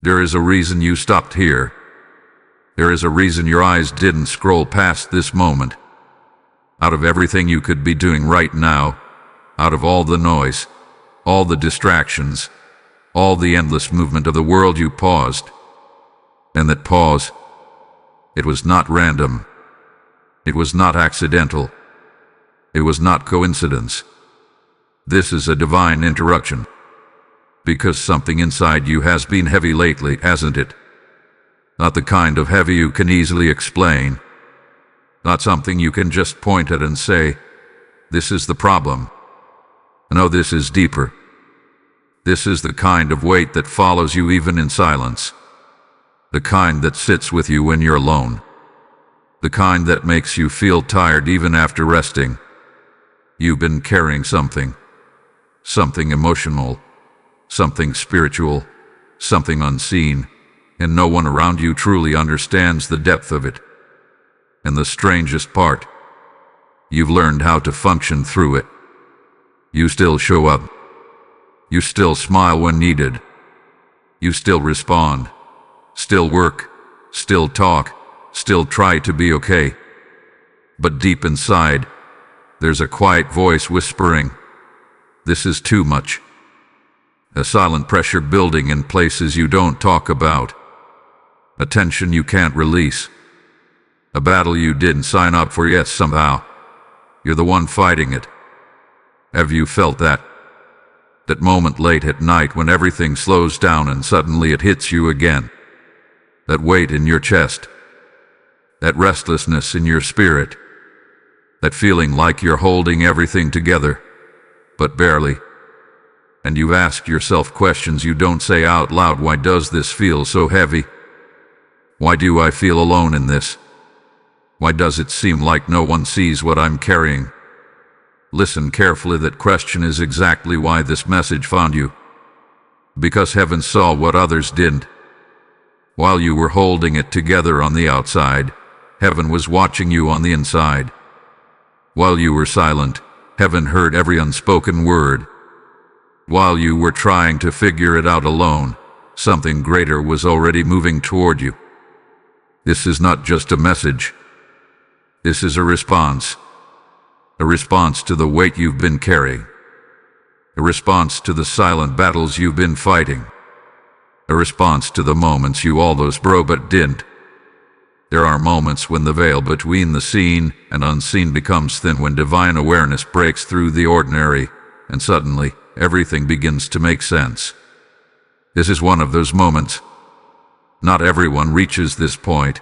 There is a reason you stopped here. There is a reason your eyes didn't scroll past this moment. Out of everything you could be doing right now, out of all the noise, all the distractions, all the endless movement of the world, you paused. And that pause, it was not random. It was not accidental. It was not coincidence. This is a divine interruption. Because something inside you has been heavy lately, hasn't it? Not the kind of heavy you can easily explain. Not something you can just point at and say, this is the problem. No, this is deeper. This is the kind of weight that follows you even in silence. The kind that sits with you when you're alone. The kind that makes you feel tired even after resting. You've been carrying something. Something emotional. Something spiritual. Something unseen. And no one around you truly understands the depth of it. And the strangest part, you've learned how to function through it. You still show up. You still smile when needed. You still respond. Still work. Still talk. Still try to be okay. But deep inside, there's a quiet voice whispering, this is too much. A silent pressure building in places you don't talk about. A tension you can't release. A battle you didn't sign up for yet somehow. You're the one fighting it. Have you felt that? That moment late at night when everything slows down and suddenly it hits you again. That weight in your chest. That restlessness in your spirit. That feeling like you're holding everything together, but barely. And you ask yourself questions you don't say out loud. Why does this feel so heavy? Why do I feel alone in this? Why does it seem like no one sees what I'm carrying? Listen carefully, that question is exactly why this message found you. Because heaven saw what others didn't. While you were holding it together on the outside, heaven was watching you on the inside. While you were silent, heaven heard every unspoken word. While you were trying to figure it out alone, something greater was already moving toward you. This is not just a message. This is a response. A response to the weight you've been carrying. A response to the silent battles you've been fighting. A response to the moments you almost broke but didn't. There are moments when the veil between the seen and unseen becomes thin, when divine awareness breaks through the ordinary, and suddenly everything begins to make sense. This is one of those moments. Not everyone reaches this point.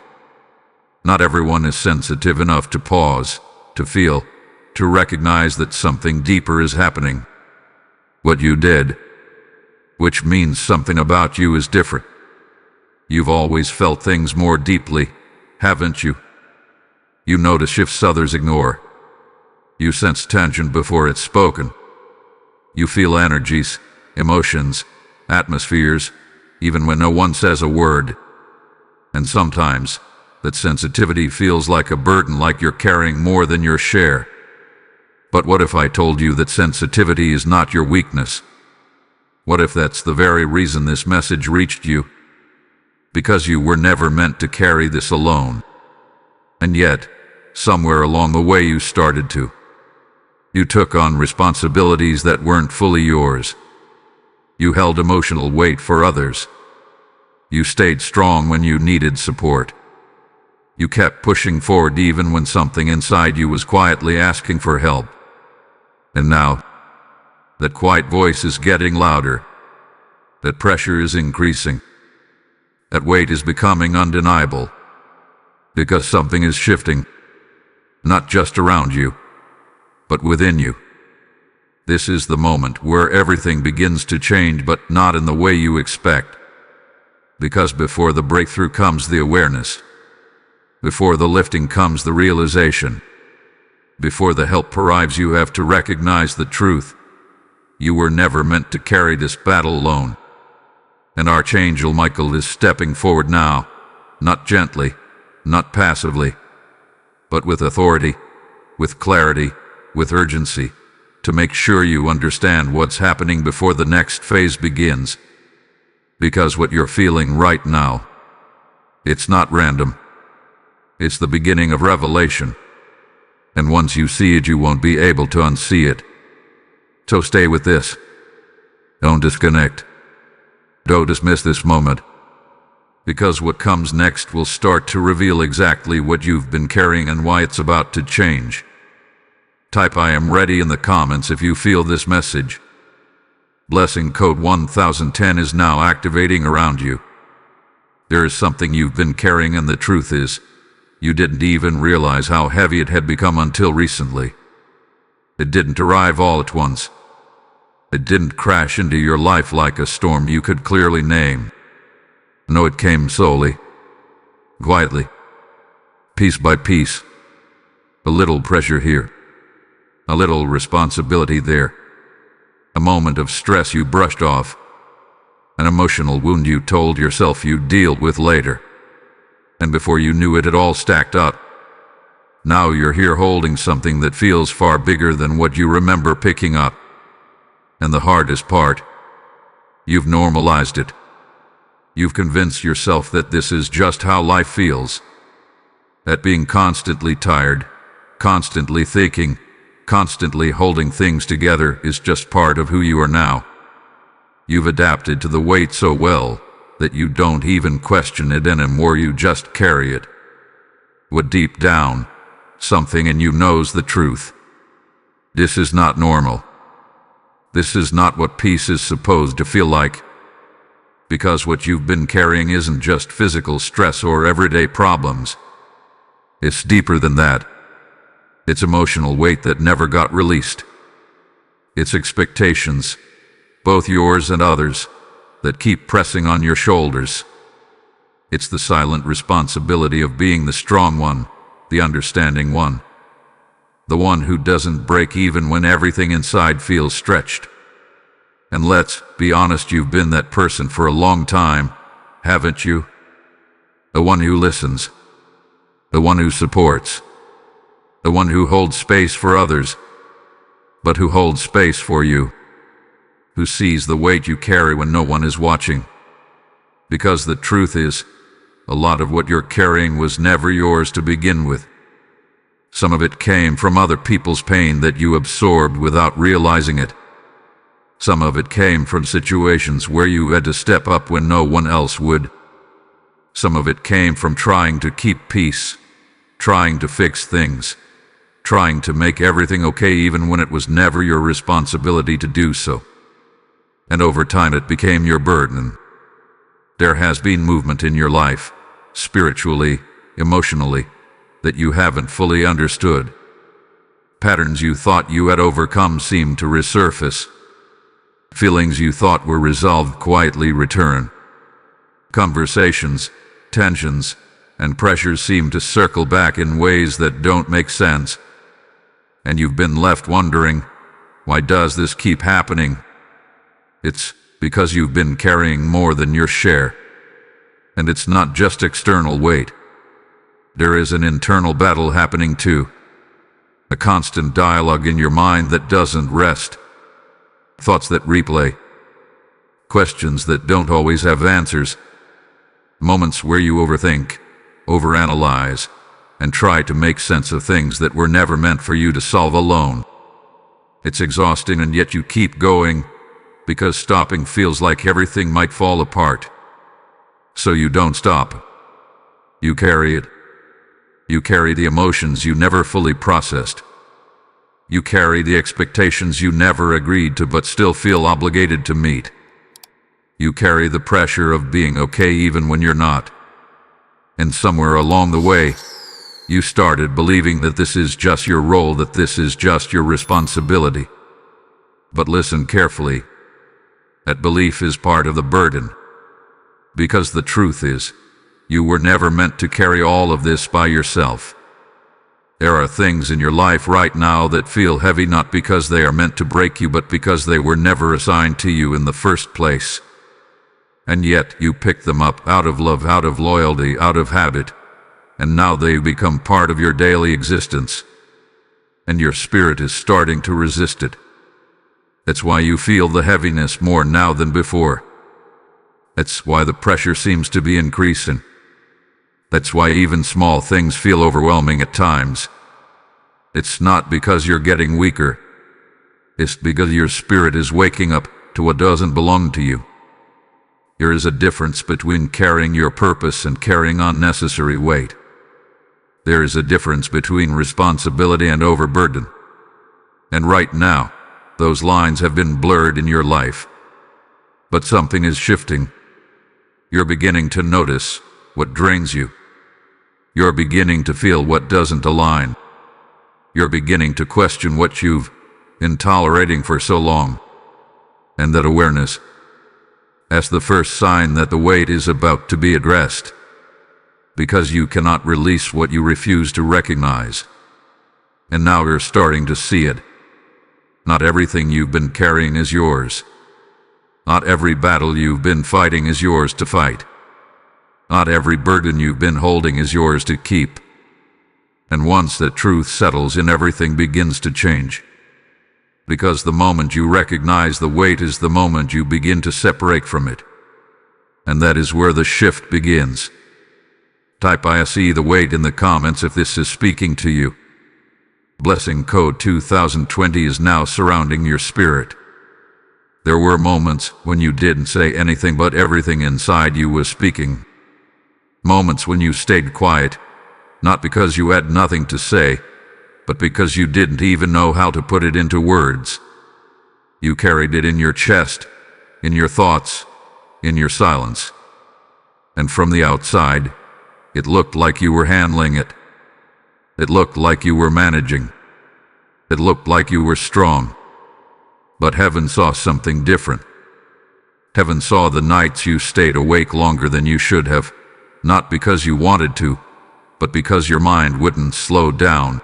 Not everyone is sensitive enough to pause, to feel, to recognize that something deeper is happening. What you did, which means something about you, is different. You've always felt things more deeply, haven't you? You notice shifts others ignore. You sense tension before it's spoken. You feel energies, emotions, atmospheres, even when no one says a word. And sometimes, that sensitivity feels like a burden, like you're carrying more than your share. But what if I told you that sensitivity is not your weakness? What if that's the very reason this message reached you? Because you were never meant to carry this alone. And yet, somewhere along the way you started to. You took on responsibilities that weren't fully yours. You held emotional weight for others. You stayed strong when you needed support. You kept pushing forward even when something inside you was quietly asking for help. And now, that quiet voice is getting louder. That pressure is increasing. That weight is becoming undeniable. Because something is shifting. Not just around you, but within you. This is the moment where everything begins to change, but not in the way you expect. Because before the breakthrough comes the awareness. Before the lifting comes the realization. Before the help arrives, you have to recognize the truth. You were never meant to carry this battle alone. And Archangel Michael is stepping forward now, not gently, not passively, but with authority, with clarity, with urgency, to make sure you understand what's happening before the next phase begins. Because what you're feeling right now, it's not random. It's the beginning of revelation. And once you see it, you won't be able to unsee it. So stay with this. Don't disconnect. Don't dismiss this moment. Because what comes next will start to reveal exactly what you've been carrying and why it's about to change. Type "I am ready" in the comments if you feel this message. Blessing code 1010 is now activating around you. There is something you've been carrying, and the truth is, you didn't even realize how heavy it had become until recently. It didn't arrive all at once. It didn't crash into your life like a storm you could clearly name. No, it came slowly, quietly, piece by piece. A little pressure here, a little responsibility there, a moment of stress you brushed off, an emotional wound you told yourself you'd deal with later. And before you knew it, it all stacked up. Now you're here holding something that feels far bigger than what you remember picking up. And the hardest part, you've normalized it. You've convinced yourself that this is just how life feels. That being constantly tired, constantly thinking, constantly holding things together is just part of who you are now. You've adapted to the weight so well that you don't even question it anymore, you just carry it. But deep down, something in you knows the truth. This is not normal. This is not what peace is supposed to feel like. Because what you've been carrying isn't just physical stress or everyday problems. It's deeper than that. It's emotional weight that never got released. It's expectations, both yours and others, that keep pressing on your shoulders. It's the silent responsibility of being the strong one, the understanding one. The one who doesn't break even when everything inside feels stretched. And let's be honest, you've been that person for a long time, haven't you? The one who listens, the one who supports, the one who holds space for others, but who holds space for you, who sees the weight you carry when no one is watching. Because the truth is, a lot of what you're carrying was never yours to begin with. Some of it came from other people's pain that you absorbed without realizing it. Some of it came from situations where you had to step up when no one else would. Some of it came from trying to keep peace, trying to fix things, trying to make everything okay even when it was never your responsibility to do so. And over time it became your burden. There has been movement in your life, spiritually, emotionally, that you haven't fully understood. Patterns you thought you had overcome seem to resurface. Feelings you thought were resolved quietly return. Conversations, tensions, and pressures seem to circle back in ways that don't make sense. And you've been left wondering, why does this keep happening? It's because you've been carrying more than your share. And it's not just external weight. There is an internal battle happening too. A constant dialogue in your mind that doesn't rest. Thoughts that replay. Questions that don't always have answers. Moments where you overthink, overanalyze, and try to make sense of things that were never meant for you to solve alone. It's exhausting, and yet you keep going, because stopping feels like everything might fall apart. So you don't stop. You carry it. You carry the emotions you never fully processed. You carry the expectations you never agreed to but still feel obligated to meet. You carry the pressure of being okay even when you're not. And somewhere along the way, you started believing that this is just your role, that this is just your responsibility. But listen carefully. That belief is part of the burden. Because the truth is, you were never meant to carry all of this by yourself. There are things in your life right now that feel heavy, not because they are meant to break you, but because they were never assigned to you in the first place. And yet you pick them up out of love, out of loyalty, out of habit, and now they become part of your daily existence. And your spirit is starting to resist it. That's why you feel the heaviness more now than before. That's why the pressure seems to be increasing. That's why even small things feel overwhelming at times. It's not because you're getting weaker. It's because your spirit is waking up to what doesn't belong to you. There is a difference between carrying your purpose and carrying unnecessary weight. There is a difference between responsibility and overburden. And right now, those lines have been blurred in your life. But something is shifting. You're beginning to notice what drains you. You're beginning to feel what doesn't align. You're beginning to question what you've been tolerating for so long. And that awareness, that's the first sign that the weight is about to be addressed. Because you cannot release what you refuse to recognize. And now you're starting to see it. Not everything you've been carrying is yours. Not every battle you've been fighting is yours to fight. Not every burden you've been holding is yours to keep. And once that truth settles in, everything begins to change. Because the moment you recognize the weight is the moment you begin to separate from it. And that is where the shift begins. Type "I see the weight" in the comments if this is speaking to you. Blessing code 2020 is now surrounding your spirit. There were moments when you didn't say anything, but everything inside you was speaking. Moments when you stayed quiet, not because you had nothing to say, but because you didn't even know how to put it into words. You carried it in your chest, in your thoughts, in your silence. And from the outside, it looked like you were handling it. It looked like you were managing. It looked like you were strong. But heaven saw something different. Heaven saw the nights you stayed awake longer than you should have, not because you wanted to, but because your mind wouldn't slow down.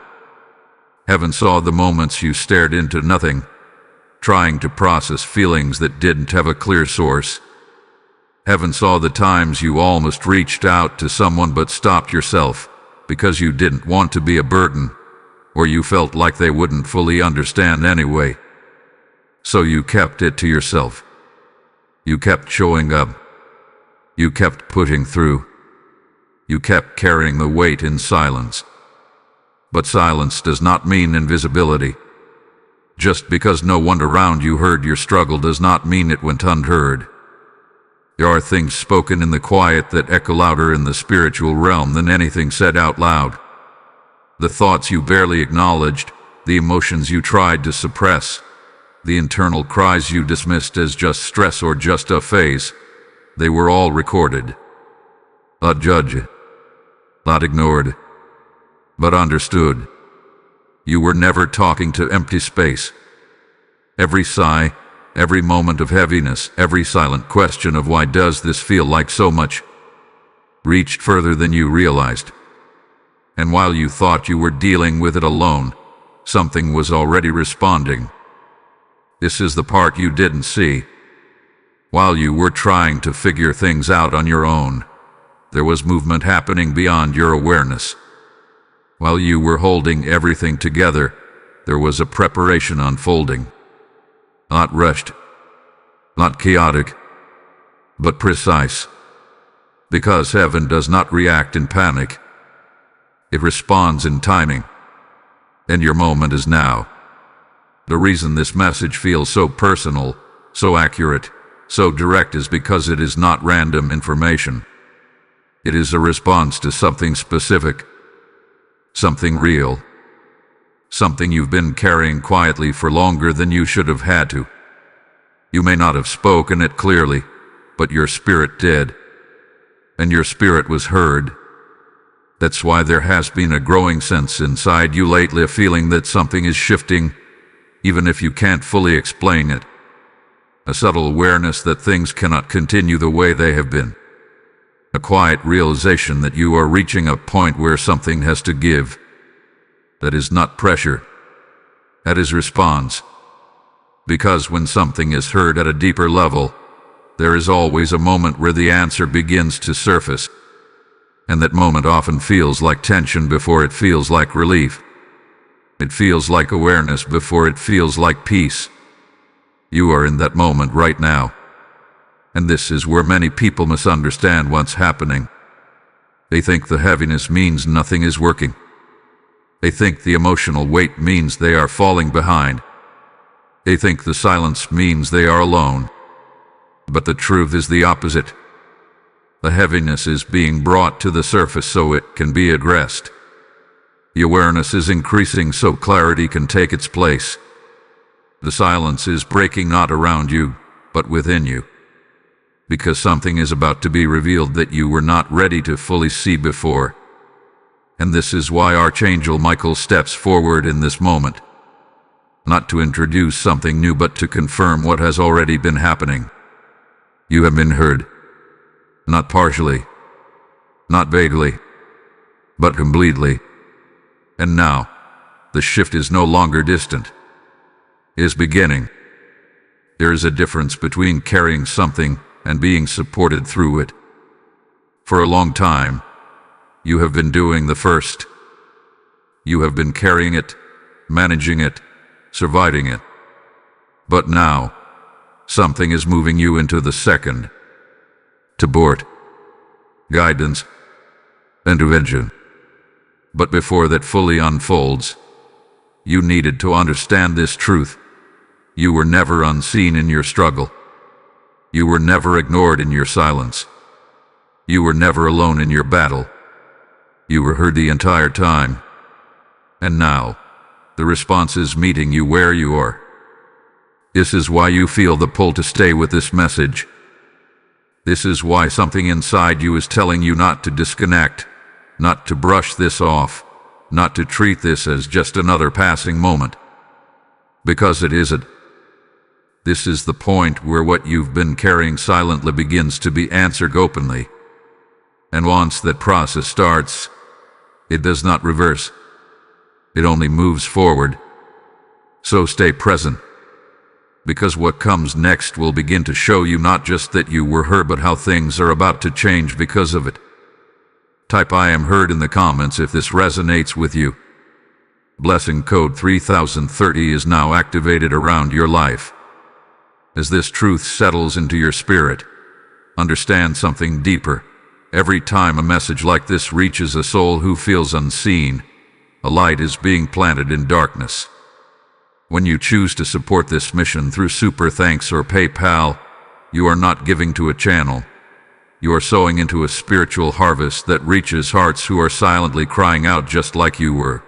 Heaven saw the moments you stared into nothing, trying to process feelings that didn't have a clear source. Heaven saw the times you almost reached out to someone but stopped yourself because you didn't want to be a burden, or you felt like they wouldn't fully understand anyway. So you kept it to yourself. You kept showing up. You kept pushing through. You kept carrying the weight in silence. But silence does not mean invisibility. Just because no one around you heard your struggle does not mean it went unheard. There are things spoken in the quiet that echo louder in the spiritual realm than anything said out loud. The thoughts you barely acknowledged, the emotions you tried to suppress, the internal cries you dismissed as just stress or just a phase, they were all recorded. Not judged, not ignored, but understood. You were never talking to empty space. Every sigh, every moment of heaviness, every silent question of "why does this feel like so much?" reached further than you realized. And while you thought you were dealing with it alone, something was already responding. This is the part you didn't see. While you were trying to figure things out on your own, there was movement happening beyond your awareness. While you were holding everything together, there was a preparation unfolding. Not rushed, not chaotic, but precise. Because heaven does not react in panic. It responds in timing. And your moment is now. The reason this message feels so personal, so accurate, so direct is because it is not random information. It is a response to something specific, something real, something you've been carrying quietly for longer than you should have had to. You may not have spoken it clearly, but your spirit did, and your spirit was heard. That's why there has been a growing sense inside you lately, a feeling that something is shifting, even if you can't fully explain it. A subtle awareness that things cannot continue the way they have been. A quiet realization that you are reaching a point where something has to give. That is not pressure. That is response. Because when something is heard at a deeper level, there is always a moment where the answer begins to surface. And that moment often feels like tension before it feels like relief. It feels like awareness before it feels like peace. You are in that moment right now. And this is where many people misunderstand what's happening. They think the heaviness means nothing is working. They think the emotional weight means they are falling behind. They think the silence means they are alone. But the truth is the opposite. The heaviness is being brought to the surface so it can be addressed. The awareness is increasing so clarity can take its place. The silence is breaking not around you, but within you. Because something is about to be revealed that you were not ready to fully see before. And this is why Archangel Michael steps forward in this moment. Not to introduce something new, but to confirm what has already been happening. You have been heard. Not partially, not vaguely, but completely. And now, the shift is no longer distant. It is beginning. There is a difference between carrying something and being supported through it. For a long time, you have been doing the first. You have been carrying it, managing it, surviving it. But now, something is moving you into the second. Support, guidance, intervention. But before that fully unfolds, you needed to understand this truth. You were never unseen in your struggle. You were never ignored in your silence. You were never alone in your battle. You were heard the entire time. And now, the response is meeting you where you are. This is why you feel the pull to stay with this message. This is why something inside you is telling you not to disconnect, not to brush this off, not to treat this as just another passing moment. Because it isn't. This is the point where what you've been carrying silently begins to be answered openly. And once that process starts, it does not reverse. It only moves forward. So stay present. Because what comes next will begin to show you not just that you were heard, but how things are about to change because of it. Type "I am heard" in the comments if this resonates with you. Blessing code 3030 is now activated around your life. As this truth settles into your spirit, understand something deeper. Every time a message like this reaches a soul who feels unseen, a light is being planted in darkness. When you choose to support this mission through Super Thanks or PayPal, you are not giving to a channel. You are sowing into a spiritual harvest that reaches hearts who are silently crying out just like you were.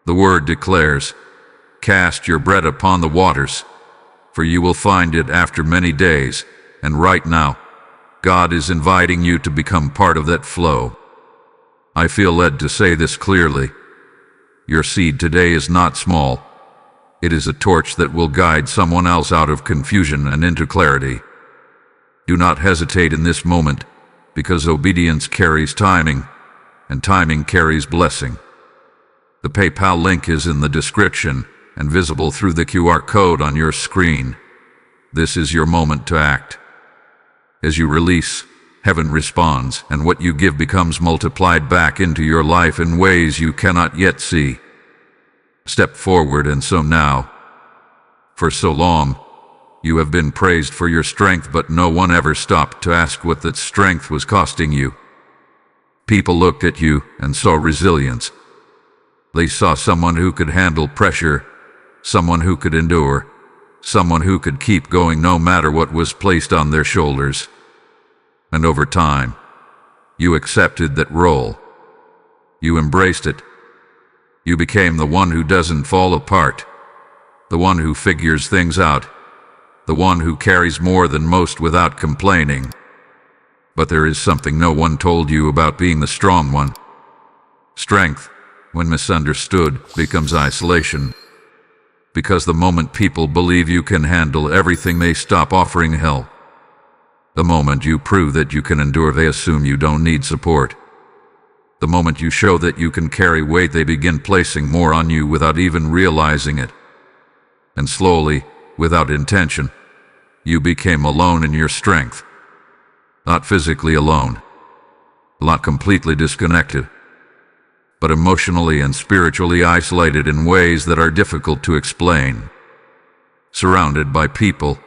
The word declares, "Cast your bread upon the waters, for you will find it after many days." And right now, God is inviting you to become part of that flow. I feel led to say this clearly. Your seed today is not small. It is a torch that will guide someone else out of confusion and into clarity. Do not hesitate in this moment, because obedience carries timing, and timing carries blessing. The PayPal link is in the description and visible through the QR code on your screen. This is your moment to act. As you release, heaven responds, and what you give becomes multiplied back into your life in ways you cannot yet see. Step forward and sow now. For so long, you have been praised for your strength, but no one ever stopped to ask what that strength was costing you. People looked at you and saw resilience. They saw someone who could handle pressure, someone who could endure, someone who could keep going no matter what was placed on their shoulders. And over time, you accepted that role. You embraced it. You became the one who doesn't fall apart, the one who figures things out, the one who carries more than most without complaining. But there is something no one told you about being the strong one. Strength, when misunderstood, becomes isolation. Because the moment people believe you can handle everything, they stop offering help. The moment you prove that you can endure, they assume you don't need support. The moment you show that you can carry weight, they begin placing more on you without even realizing it. And slowly, without intention, you became alone in your strength. Not physically alone, not completely disconnected, but emotionally and spiritually isolated in ways that are difficult to explain. Surrounded by people,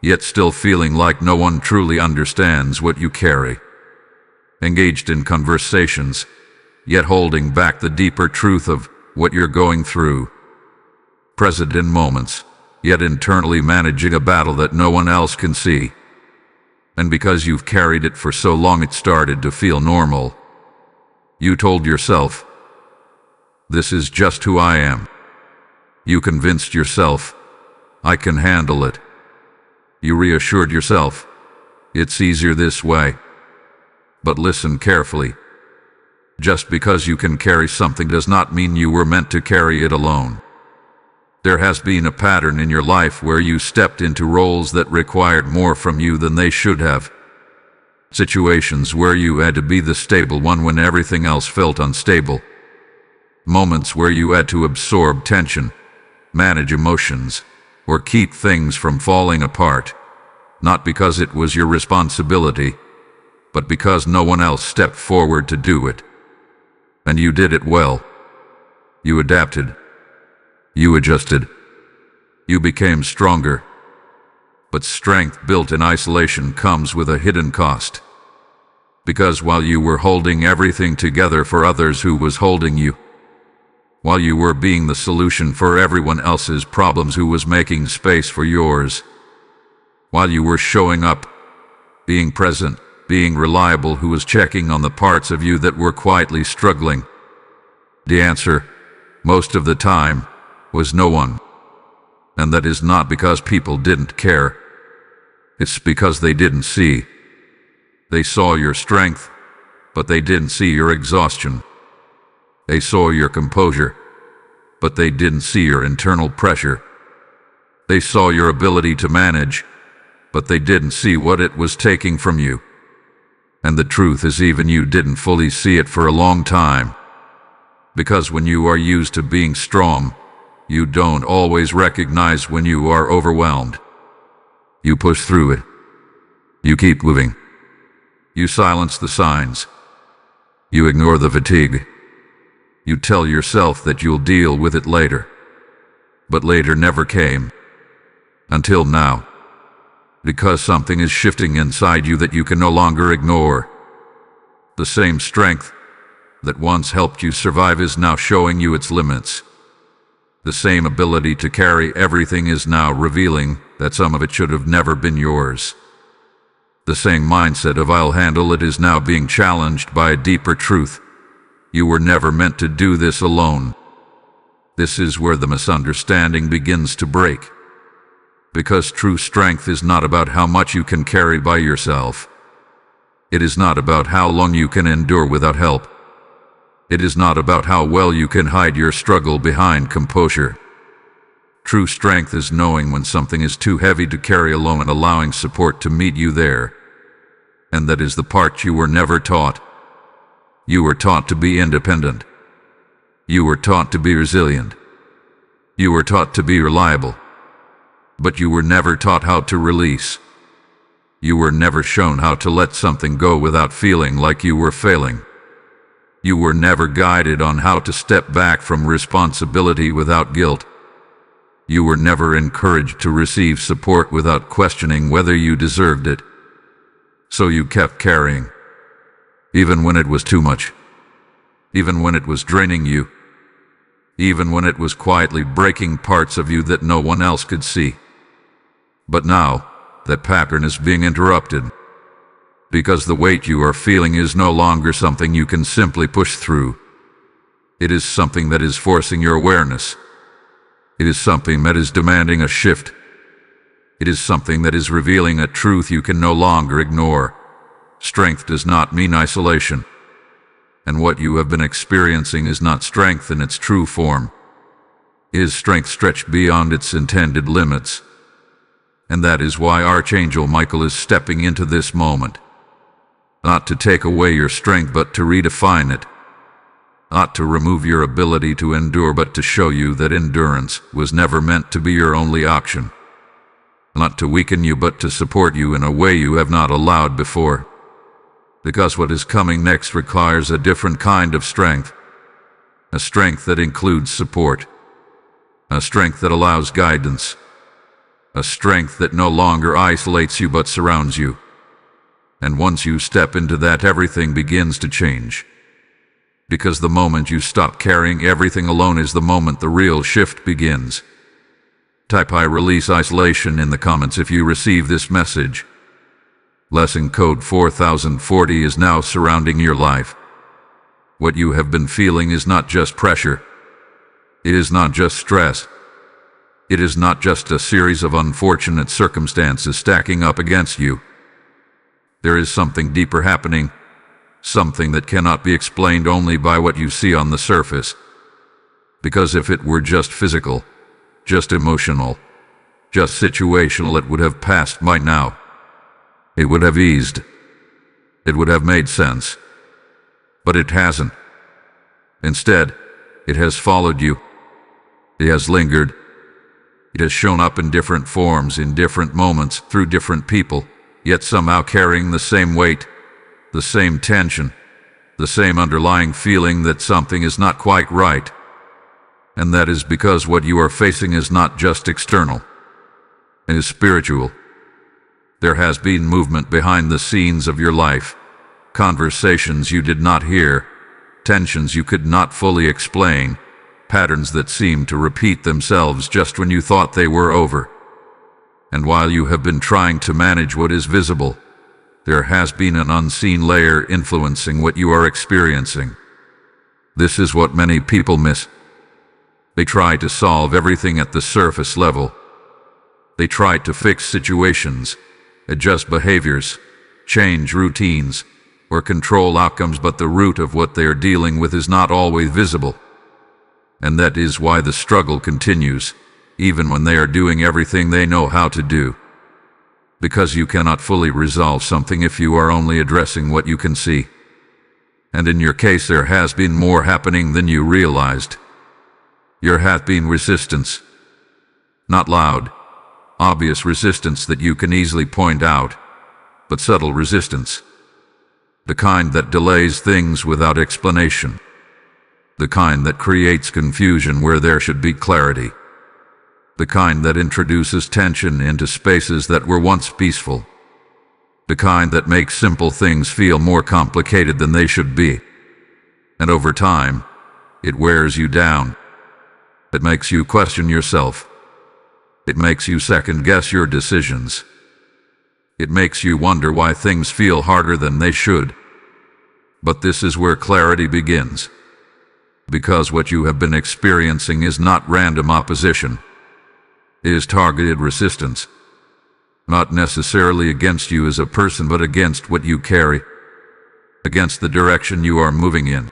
yet still feeling like no one truly understands what you carry. Engaged in conversations, yet holding back the deeper truth of what you're going through. Present in moments, yet internally managing a battle that no one else can see. And because you've carried it for so long it started to feel normal. You told yourself, "This is just who I am." You convinced yourself, "I can handle it." You reassured yourself, "It's easier this way." But listen carefully. Just because you can carry something does not mean you were meant to carry it alone. There has been a pattern in your life where you stepped into roles that required more from you than they should have. Situations where you had to be the stable one when everything else felt unstable. Moments where you had to absorb tension, manage emotions, or keep things from falling apart, not because it was your responsibility, but because no one else stepped forward to do it. And you did it well. You adapted. You adjusted. You became stronger. But strength built in isolation comes with a hidden cost. Because while you were holding everything together for others, who was holding you? While you were being the solution for everyone else's problems, who was making space for yours? While you were showing up, being present, being reliable, who was checking on the parts of you that were quietly struggling? The answer, most of the time, was no one. And that is not because people didn't care. It's because they didn't see. They saw your strength, but they didn't see your exhaustion. They saw your composure, but they didn't see your internal pressure. They saw your ability to manage, but they didn't see what it was taking from you. And the truth is, even you didn't fully see it for a long time. Because when you are used to being strong, you don't always recognize when you are overwhelmed. You push through it. You keep moving. You silence the signs. You ignore the fatigue. You tell yourself that you'll deal with it later. But later never came. Until now. Because something is shifting inside you that you can no longer ignore. The same strength that once helped you survive is now showing you its limits. The same ability to carry everything is now revealing that some of it should have never been yours. The same mindset of "I'll handle it" is now being challenged by a deeper truth. You were never meant to do this alone. This is where the misunderstanding begins to break. Because true strength is not about how much you can carry by yourself. It is not about how long you can endure without help. It is not about how well you can hide your struggle behind composure. True strength is knowing when something is too heavy to carry alone and allowing support to meet you there. And that is the part you were never taught. You were taught to be independent. You were taught to be resilient. You were taught to be reliable. But you were never taught how to release. You were never shown how to let something go without feeling like you were failing. You were never guided on how to step back from responsibility without guilt. You were never encouraged to receive support without questioning whether you deserved it. So you kept carrying. Even when it was too much. Even when it was draining you. Even when it was quietly breaking parts of you that no one else could see. But now, that pattern is being interrupted. Because the weight you are feeling is no longer something you can simply push through. It is something that is forcing your awareness. It is something that is demanding a shift. It is something that is revealing a truth you can no longer ignore. Strength does not mean isolation. And what you have been experiencing is not strength in its true form. It is strength stretched beyond its intended limits. And that is why Archangel Michael is stepping into this moment. Not to take away your strength, but to redefine it. Not to remove your ability to endure, but to show you that endurance was never meant to be your only option. Not to weaken you, but to support you in a way you have not allowed before. Because what is coming next requires a different kind of strength. A strength that includes support. A strength that allows guidance. a strength that no longer isolates you but surrounds you. And once you step into that, everything begins to change. Because the moment you stop carrying everything alone is the moment the real shift begins. Type "I release isolation" in the comments if you receive this message. Lesson code 4040 is now surrounding your life. What you have been feeling is not just pressure. It is not just stress. It is not just a series of unfortunate circumstances stacking up against you. There is something deeper happening, something that cannot be explained only by what you see on the surface. Because if it were just physical, just emotional, just situational, it would have passed by now. It would have eased. It would have made sense. But it hasn't. Instead, it has followed you. It has lingered. It has shown up in different forms, in different moments, through different people, yet somehow carrying the same weight, the same tension, the same underlying feeling that something is not quite right. And that is because what you are facing is not just external. It is spiritual. There has been movement behind the scenes of your life, conversations you did not hear, tensions you could not fully explain, patterns that seemed to repeat themselves just when you thought they were over. And while you have been trying to manage what is visible, there has been an unseen layer influencing what you are experiencing. This is what many people miss. They try to solve everything at the surface level. They try to fix situations, adjust behaviors, change routines, or control outcomes, but the root of what they are dealing with is not always visible. And that is why the struggle continues, even when they are doing everything they know how to do. Because you cannot fully resolve something if you are only addressing what you can see. And in your case, there has been more happening than you realized. There hath been resistance. Not loud, obvious resistance that you can easily point out, but subtle resistance. The kind that delays things without explanation. The kind that creates confusion where there should be clarity. The kind that introduces tension into spaces that were once peaceful. The kind that makes simple things feel more complicated than they should be. And over time, it wears you down. It makes you question yourself. It makes you second-guess your decisions. It makes you wonder why things feel harder than they should. But this is where clarity begins. Because what you have been experiencing is not random opposition. It is targeted resistance. Not necessarily against you as a person, but against what you carry. Against the direction you are moving in.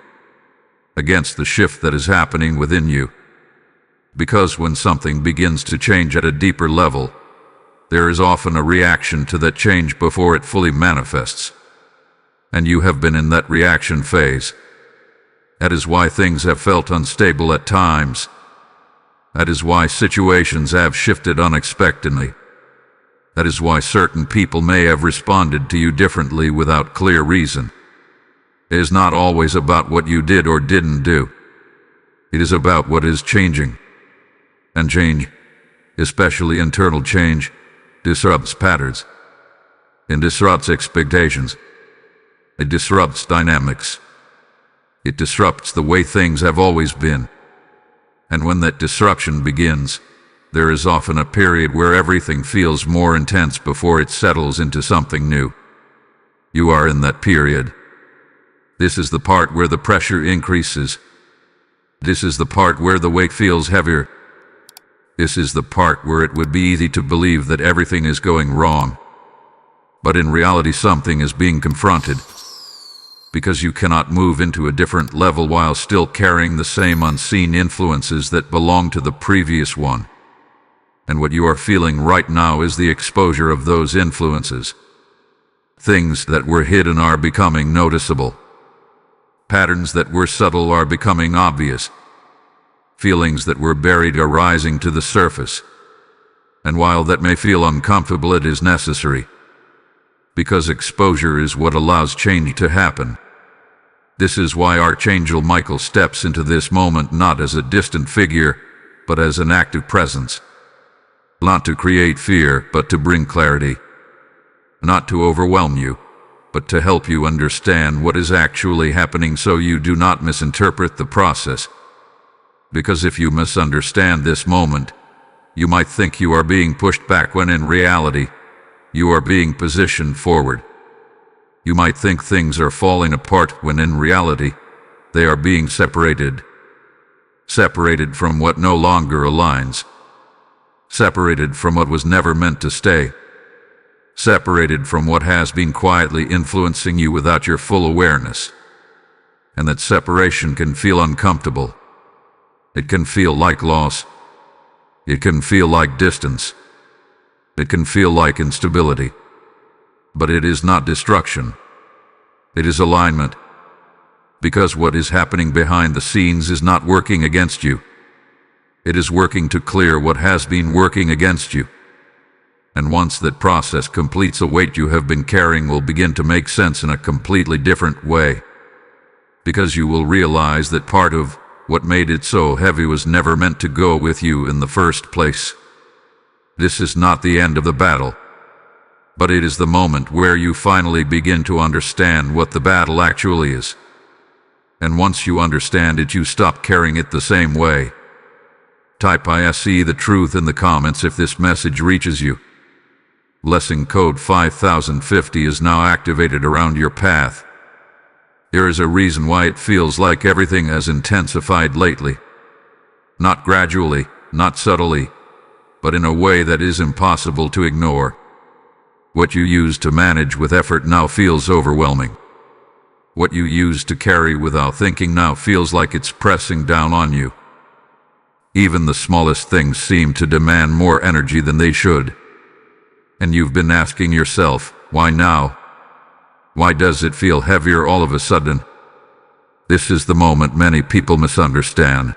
Against the shift that is happening within you. Because when something begins to change at a deeper level, there is often a reaction to that change before it fully manifests. And you have been in that reaction phase. That is why things have felt unstable at times. That is why situations have shifted unexpectedly. That is why certain people may have responded to you differently without clear reason. It is not always about what you did or didn't do. It is about what is changing. And change, especially internal change, disrupts patterns. It disrupts expectations. It disrupts dynamics. It disrupts the way things have always been. And when that disruption begins, there is often a period where everything feels more intense before it settles into something new. You are in that period. This is the part where the pressure increases. This is the part where the weight feels heavier. This is the part where it would be easy to believe that everything is going wrong. But in reality, something is being confronted. Because you cannot move into a different level while still carrying the same unseen influences that belong to the previous one. And what you are feeling right now is the exposure of those influences. Things that were hidden are becoming noticeable. Patterns that were subtle are becoming obvious. Feelings that were buried are rising to the surface. And while that may feel uncomfortable, it is necessary. Because exposure is what allows change to happen. This is why Archangel Michael steps into this moment not as a distant figure, but as an active presence. Not to create fear, but to bring clarity. Not to overwhelm you, but to help you understand what is actually happening so you do not misinterpret the process. Because if you misunderstand this moment, you might think you are being pushed back when in reality, you are being positioned forward. You might think things are falling apart when in reality, they are being separated. Separated from what no longer aligns. Separated from what was never meant to stay. Separated from what has been quietly influencing you without your full awareness. And that separation can feel uncomfortable. It can feel like loss. It can feel like distance. It can feel like instability. But it is not destruction. It is alignment. Because what is happening behind the scenes is not working against you. It is working to clear what has been working against you. And once that process completes, a weight you have been carrying will begin to make sense in a completely different way. Because you will realize that part of what made it so heavy was never meant to go with you in the first place. This is not the end of the battle, but it is the moment where you finally begin to understand what the battle actually is. And once you understand it, you stop carrying it the same way. Type "I see the truth" in the comments if this message reaches you. Blessing code 5050 is now activated around your path. There is a reason why it feels like everything has intensified lately. Not gradually, not subtly, but in a way that is impossible to ignore. What you used to manage with effort now feels overwhelming. What you used to carry without thinking now feels like it's pressing down on you. Even the smallest things seem to demand more energy than they should. And you've been asking yourself, why now? Why does it feel heavier all of a sudden? This is the moment many people misunderstand.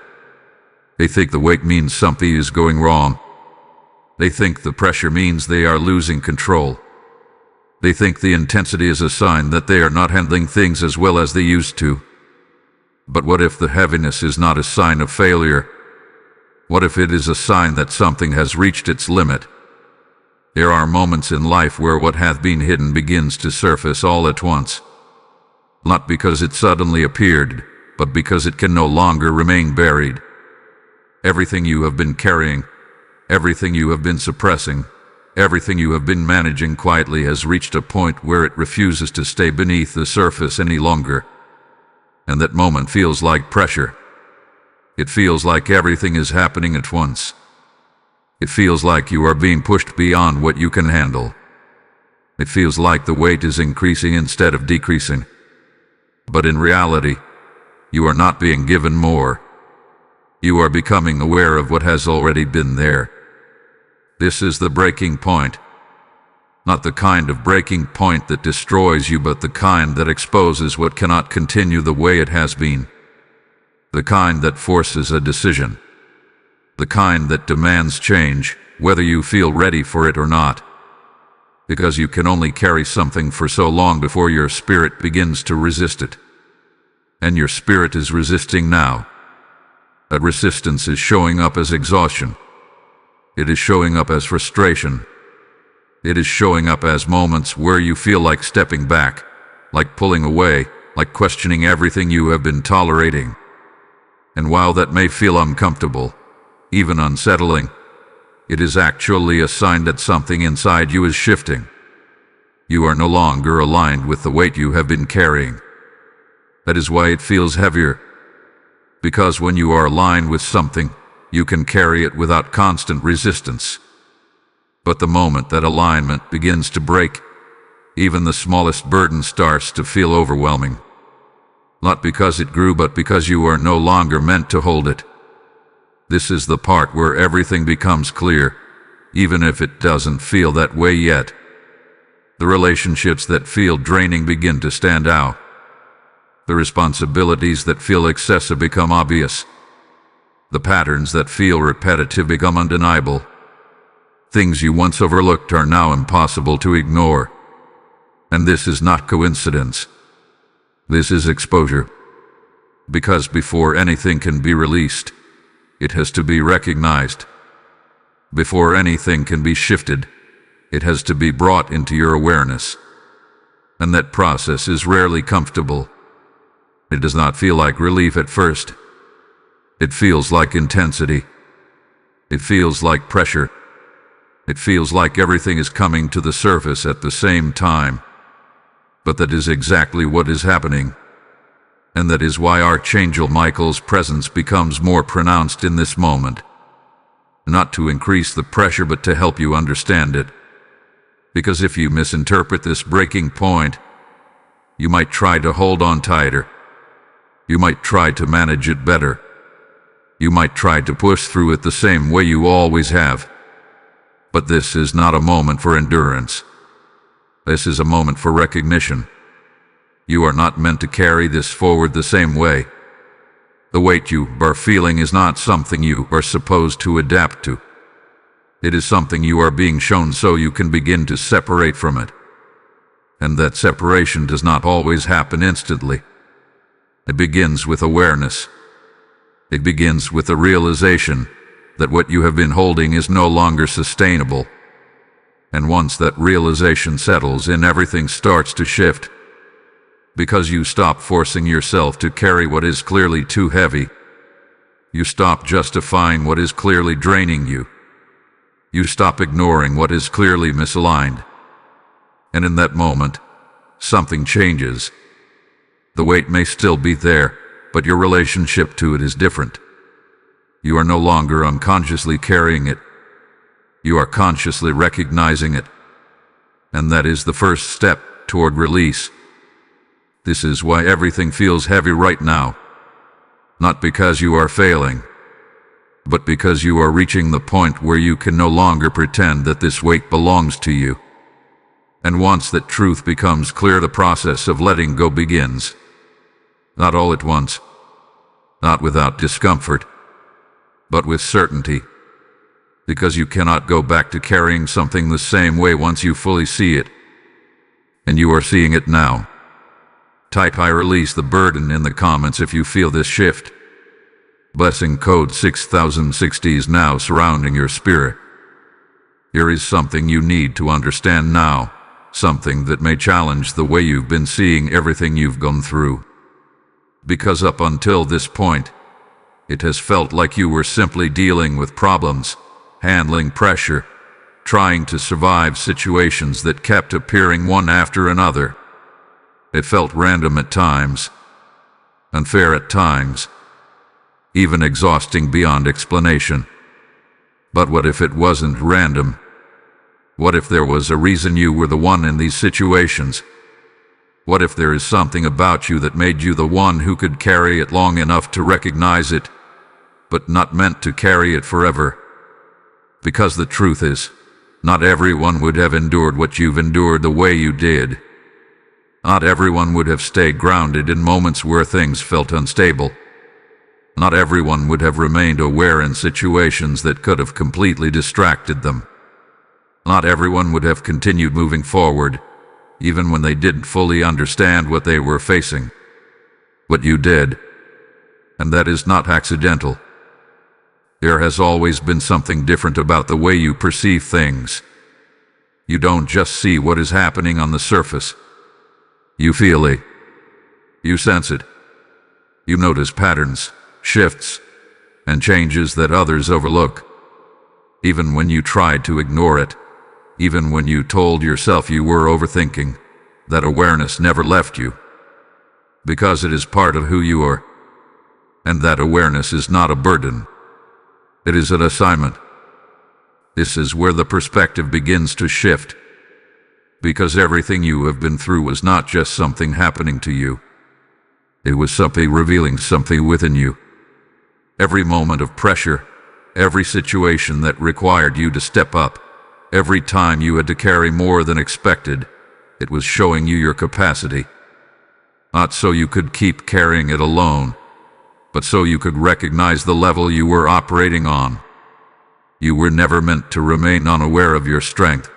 They think the weight means something is going wrong. They think the pressure means they are losing control. They think the intensity is a sign that they are not handling things as well as they used to. But what if the heaviness is not a sign of failure? What if it is a sign that something has reached its limit? There are moments in life where what hath been hidden begins to surface all at once. Not because it suddenly appeared, but because it can no longer remain buried. Everything you have been carrying, everything you have been suppressing, everything you have been managing quietly has reached a point where it refuses to stay beneath the surface any longer. And that moment feels like pressure. It feels like everything is happening at once. It feels like you are being pushed beyond what you can handle. It feels like the weight is increasing instead of decreasing. But in reality, you are not being given more. You are becoming aware of what has already been there. This is the breaking point. Not the kind of breaking point that destroys you, but the kind that exposes what cannot continue the way it has been. The kind that forces a decision. The kind that demands change, whether you feel ready for it or not. Because you can only carry something for so long before your spirit begins to resist it. And your spirit is resisting now. That resistance is showing up as exhaustion. It is showing up as frustration. It is showing up as moments where you feel like stepping back, like pulling away, like questioning everything you have been tolerating. And while that may feel uncomfortable, even unsettling, it is actually a sign that something inside you is shifting. You are no longer aligned with the weight you have been carrying. That is why it feels heavier. Because when you are aligned with something, you can carry it without constant resistance. But the moment that alignment begins to break, even the smallest burden starts to feel overwhelming. Not because it grew, but because you are no longer meant to hold it. This is the part where everything becomes clear, even if it doesn't feel that way yet. The relationships that feel draining begin to stand out. The responsibilities that feel excessive become obvious. The patterns that feel repetitive become undeniable. Things you once overlooked are now impossible to ignore. And this is not coincidence. This is exposure. Because before anything can be released, it has to be recognized. Before anything can be shifted, it has to be brought into your awareness. And that process is rarely comfortable. It does not feel like relief at first. It feels like intensity. It feels like pressure. It feels like everything is coming to the surface at the same time. But that is exactly what is happening. And that is why Archangel Michael's presence becomes more pronounced in this moment. Not to increase the pressure, but to help you understand it. Because if you misinterpret this breaking point, you might try to hold on tighter. You might try to manage it better. You might try to push through it the same way you always have. But this is not a moment for endurance. This is a moment for recognition. You are not meant to carry this forward the same way. The weight you are feeling is not something you are supposed to adapt to. It is something you are being shown so you can begin to separate from it. And that separation does not always happen instantly. It begins with awareness. It begins with the realization that what you have been holding is no longer sustainable. And once that realization settles in, everything starts to shift. Because you stop forcing yourself to carry what is clearly too heavy. You stop justifying what is clearly draining you. You stop ignoring what is clearly misaligned. And in that moment, something changes. The weight may still be there, but your relationship to it is different. You are no longer unconsciously carrying it. You are consciously recognizing it. And that is the first step toward release. This is why everything feels heavy right now. Not because you are failing, but because you are reaching the point where you can no longer pretend that this weight belongs to you. And once that truth becomes clear, the process of letting go begins. Not all at once, not without discomfort, but with certainty. Because you cannot go back to carrying something the same way once you fully see it. And you are seeing it now. Type "I release the burden" in the comments if you feel this shift. Blessing code 6060 is now surrounding your spirit. Here is something you need to understand now, something that may challenge the way you've been seeing everything you've gone through. Because up until this point, it has felt like you were simply dealing with problems, handling pressure, trying to survive situations that kept appearing one after another. It felt random at times, unfair at times, even exhausting beyond explanation. But what if it wasn't random? What if there was a reason you were the one in these situations? What if there is something about you that made you the one who could carry it long enough to recognize it, but not meant to carry it forever? Because the truth is, not everyone would have endured what you've endured the way you did. Not everyone would have stayed grounded in moments where things felt unstable. Not everyone would have remained aware in situations that could have completely distracted them. Not everyone would have continued moving forward, even when they didn't fully understand what they were facing. But you did. And that is not accidental. There has always been something different about the way you perceive things. You don't just see what is happening on the surface. You feel it. You sense it. You notice patterns, shifts, and changes that others overlook. Even when you tried to ignore it, even when you told yourself you were overthinking, that awareness never left you. Because it is part of who you are. And that awareness is not a burden. It is an assignment. This is where the perspective begins to shift. Because everything you have been through was not just something happening to you. It was something revealing something within you. Every moment of pressure, every situation that required you to step up, every time you had to carry more than expected, it was showing you your capacity. Not so you could keep carrying it alone, but so you could recognize the level you were operating on. You were never meant to remain unaware of your strength.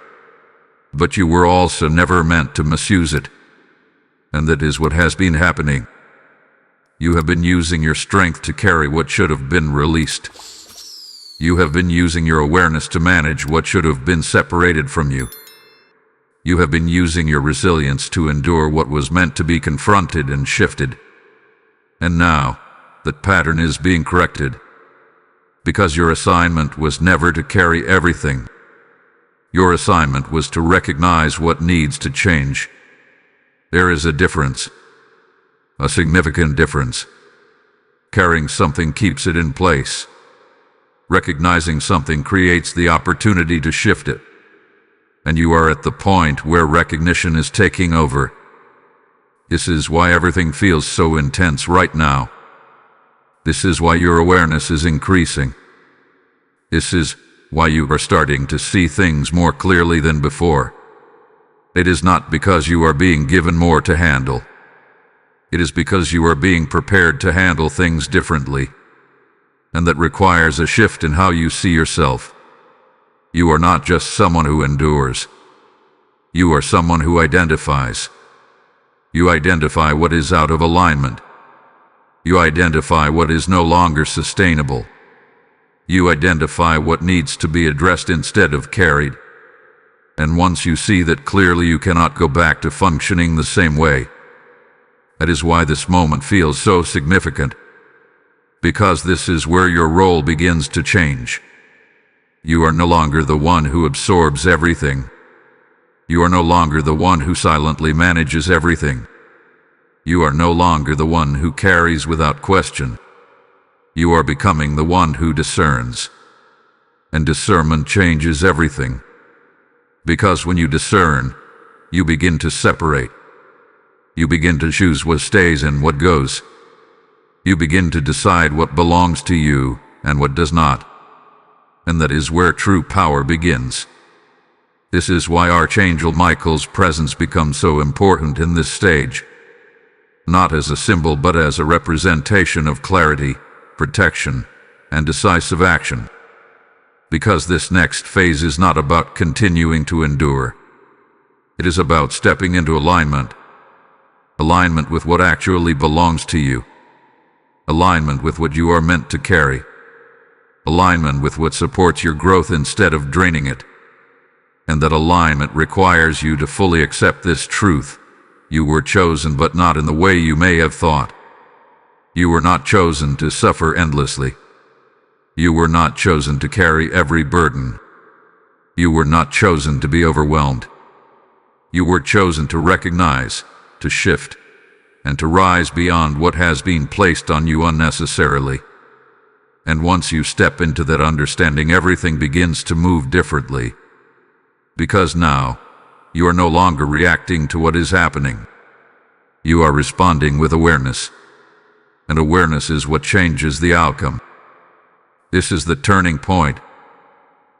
But you were also never meant to misuse it. And that is what has been happening. You have been using your strength to carry what should have been released. You have been using your awareness to manage what should have been separated from you. You have been using your resilience to endure what was meant to be confronted and shifted. And now, that pattern is being corrected. Because your assignment was never to carry everything. Your assignment was to recognize what needs to change. There is a difference. A significant difference. Carrying something keeps it in place. Recognizing something creates the opportunity to shift it. And you are at the point where recognition is taking over. This is why everything feels so intense right now. This is why your awareness is increasing. This is why you are starting to see things more clearly than before. It is not because you are being given more to handle. It is because you are being prepared to handle things differently. And that requires a shift in how you see yourself. You are not just someone who endures. You are someone who identifies. You identify what is out of alignment. You identify what is no longer sustainable. You identify what needs to be addressed instead of carried. And once you see that clearly, you cannot go back to functioning the same way. That is why this moment feels so significant. Because this is where your role begins to change. You are no longer the one who absorbs everything. You are no longer the one who silently manages everything. You are no longer the one who carries without question. You are becoming the one who discerns. And discernment changes everything. Because when you discern, you begin to separate. You begin to choose what stays and what goes. You begin to decide what belongs to you and what does not. And that is where true power begins. This is why Archangel Michael's presence becomes so important in this stage. Not as a symbol but as a representation of clarity, protection, and decisive action. Because this next phase is not about continuing to endure. It is about stepping into alignment. Alignment with what actually belongs to you. Alignment with what you are meant to carry. Alignment with what supports your growth instead of draining it. And that alignment requires you to fully accept this truth. You were chosen, but not in the way you may have thought. You were not chosen to suffer endlessly. You were not chosen to carry every burden. You were not chosen to be overwhelmed. You were chosen to recognize, to shift, and to rise beyond what has been placed on you unnecessarily. And once you step into that understanding, everything begins to move differently. Because now, you are no longer reacting to what is happening. You are responding with awareness. And awareness is what changes the outcome. This is the turning point,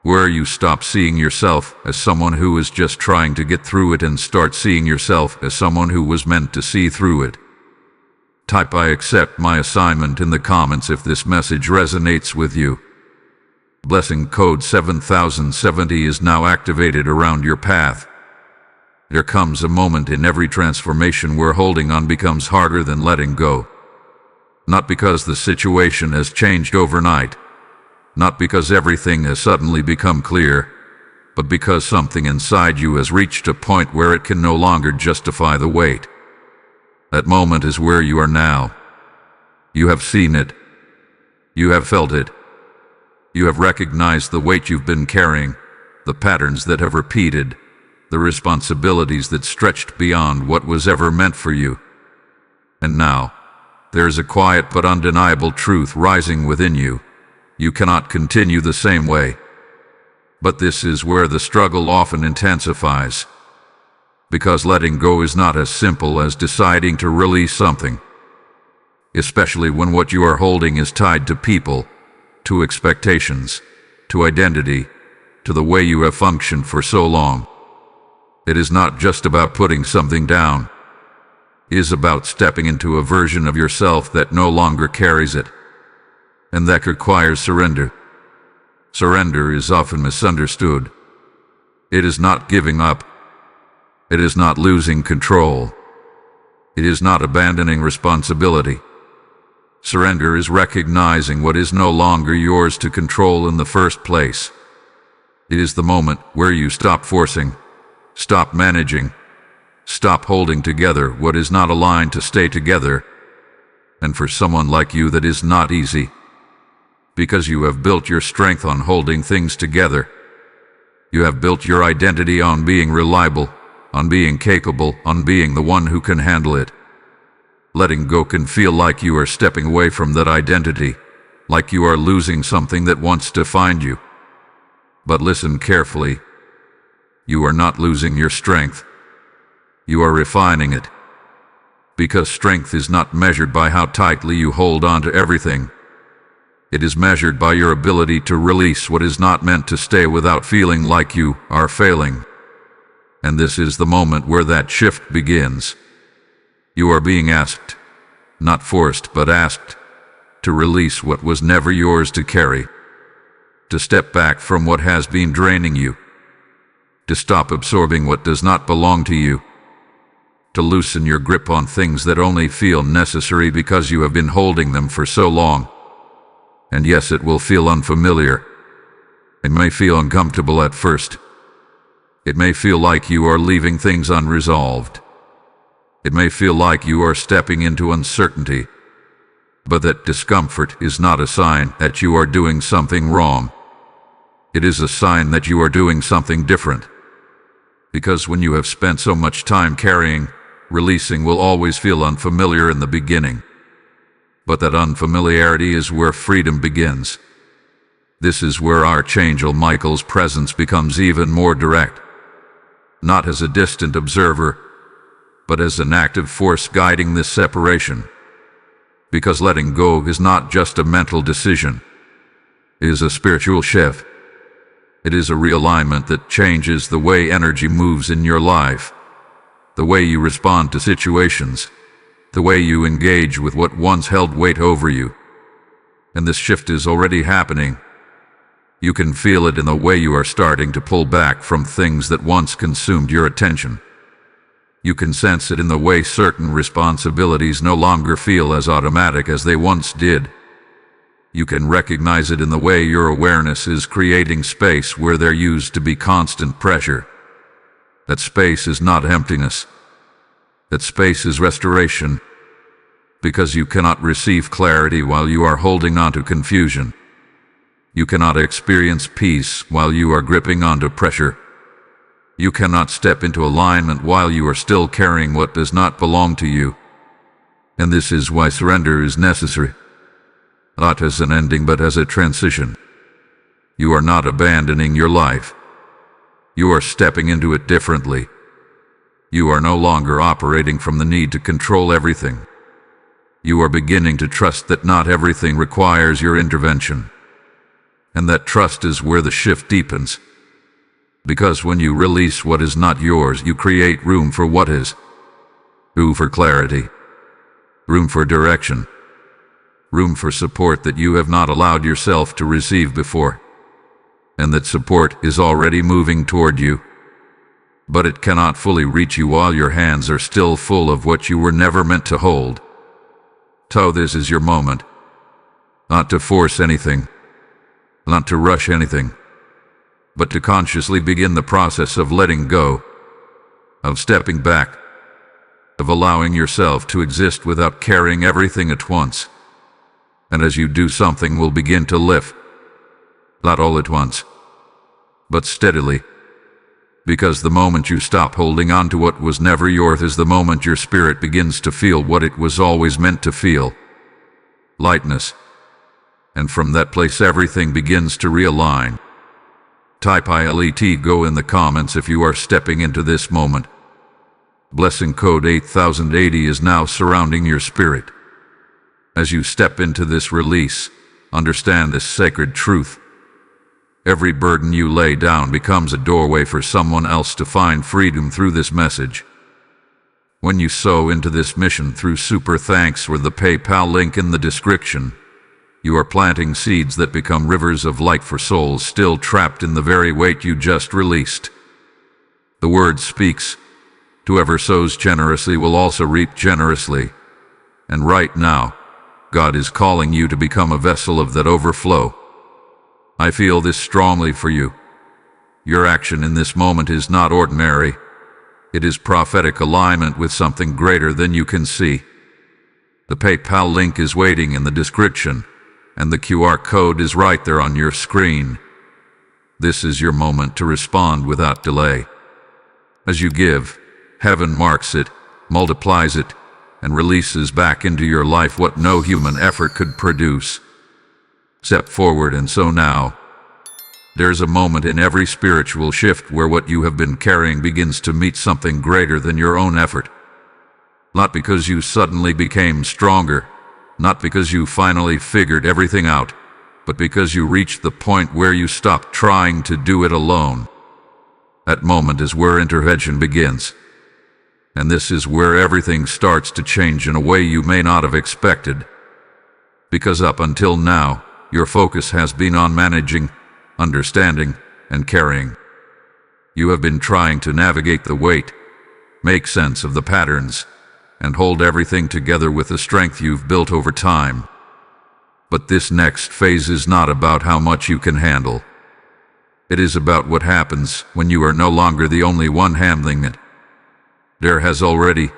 where you stop seeing yourself as someone who is just trying to get through it and start seeing yourself as someone who was meant to see through it. Type "I accept my assignment" in the comments if this message resonates with you. Blessing code 7070 is now activated around your path. There comes a moment in every transformation where holding on becomes harder than letting go. Not because the situation has changed overnight, not because everything has suddenly become clear, but because something inside you has reached a point where it can no longer justify the weight. That moment is where you are now. You have seen it. You have felt it. You have recognized the weight you've been carrying, the patterns that have repeated, the responsibilities that stretched beyond what was ever meant for you. And now, there is a quiet but undeniable truth rising within you. You cannot continue the same way. But this is where the struggle often intensifies. Because letting go is not as simple as deciding to release something. Especially when what you are holding is tied to people, to expectations, to identity, to the way you have functioned for so long. It is not just about putting something down. It is about stepping into a version of yourself that no longer carries it. And that requires surrender. Surrender is often misunderstood. It is not giving up. It is not losing control. It is not abandoning responsibility. Surrender is recognizing what is no longer yours to control in the first place. It is the moment where you stop forcing, stop managing, stop holding together what is not aligned to stay together. And for someone like you, that is not easy, because you have built your strength on holding things together. You have built your identity on being reliable, on being capable, on being the one who can handle it. Letting go can feel like you are stepping away from that identity, like you are losing something that once defined you. But listen carefully. You are not losing your strength. You are refining it. Because strength is not measured by how tightly you hold on to everything. It is measured by your ability to release what is not meant to stay without feeling like you are failing. And this is the moment where that shift begins. You are being asked, not forced but asked, to release what was never yours to carry, to step back from what has been draining you, to stop absorbing what does not belong to you, to loosen your grip on things that only feel necessary because you have been holding them for so long. And yes, it will feel unfamiliar. It may feel uncomfortable at first. It may feel like you are leaving things unresolved. It may feel like you are stepping into uncertainty. But that discomfort is not a sign that you are doing something wrong. It is a sign that you are doing something different. Because when you have spent so much time carrying, releasing will always feel unfamiliar in the beginning. But that unfamiliarity is where freedom begins. This is where Archangel Michael's presence becomes even more direct. Not as a distant observer, but as an active force guiding this separation. Because letting go is not just a mental decision. It is a spiritual shift. It is a realignment that changes the way energy moves in your life, the way you respond to situations, the way you engage with what once held weight over you. And this shift is already happening. You can feel it in the way you are starting to pull back from things that once consumed your attention. You can sense it in the way certain responsibilities no longer feel as automatic as they once did. You can recognize it in the way your awareness is creating space where there used to be constant pressure. That space is not emptiness. That space is restoration. Because you cannot receive clarity while you are holding on to confusion. You cannot experience peace while you are gripping onto pressure. You cannot step into alignment while you are still carrying what does not belong to you. And this is why surrender is necessary. Not as an ending, but as a transition. You are not abandoning your life. You are stepping into it differently. You are no longer operating from the need to control everything. You are beginning to trust that not everything requires your intervention. And that trust is where the shift deepens. Because when you release what is not yours, you create room for what is. Room for clarity. Room for direction. Room for support that you have not allowed yourself to receive before. And that support is already moving toward you. But it cannot fully reach you while your hands are still full of what you were never meant to hold. So this is your moment. Not to force anything. Not to rush anything. But to consciously begin the process of letting go, of stepping back, of allowing yourself to exist without carrying everything at once. And as you do, something will begin to lift. Not all at once, but steadily. Because the moment you stop holding on to what was never yours is the moment your spirit begins to feel what it was always meant to feel. Lightness. And from that place everything begins to realign. Type ILET go in the comments if you are stepping into this moment. Blessing code 8080 is now surrounding your spirit. As you step into this release, understand this sacred truth. Every burden you lay down becomes a doorway for someone else to find freedom through this message. When you sow into this mission through super thanks or the PayPal link in the description, you are planting seeds that become rivers of light for souls still trapped in the very weight you just released. The word speaks. Whoever sows generously will also reap generously. And right now, God is calling you to become a vessel of that overflow. I feel this strongly for you. Your action in this moment is not ordinary. It is prophetic alignment with something greater than you can see. The PayPal link is waiting in the description, and the QR code is right there on your screen. This is your moment to respond without delay. As you give, heaven marks it, multiplies it, and releases back into your life what no human effort could produce. Step forward, and so now, there's a moment in every spiritual shift where what you have been carrying begins to meet something greater than your own effort. Not because you suddenly became stronger, not because you finally figured everything out, but because you reached the point where you stopped trying to do it alone. That moment is where intervention begins. And this is where everything starts to change in a way you may not have expected. Because up until now, your focus has been on managing, understanding, and carrying. You have been trying to navigate the weight, make sense of the patterns, and hold everything together with the strength you've built over time. But this next phase is not about how much you can handle. It is about what happens when you are no longer the only one handling it. There has already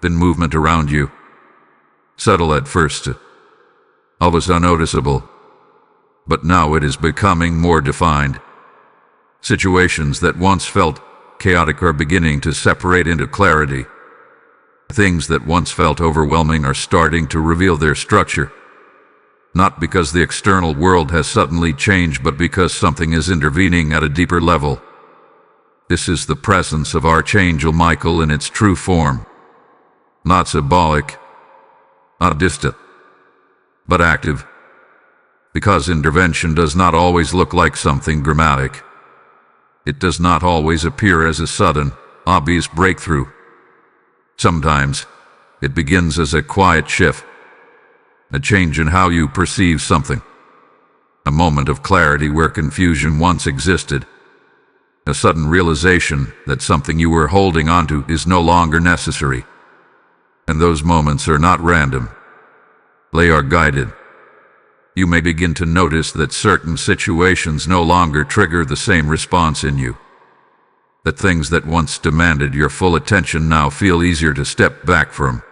been movement around you. Subtle at first, always unnoticeable, but now it is becoming more defined. Situations that once felt chaotic are beginning to separate into clarity. Things that once felt overwhelming are starting to reveal their structure. Not because the external world has suddenly changed, but because something is intervening at a deeper level. This is the presence of Archangel Michael in its true form. Not symbolic, not distant, but active. Because intervention does not always look like something dramatic. It does not always appear as a sudden, obvious breakthrough. Sometimes, it begins as a quiet shift, a change in how you perceive something, a moment of clarity where confusion once existed, a sudden realization that something you were holding onto is no longer necessary. And those moments are not random. They are guided. You may begin to notice that certain situations no longer trigger the same response in you. That things that once demanded your full attention now feel easier to step back from.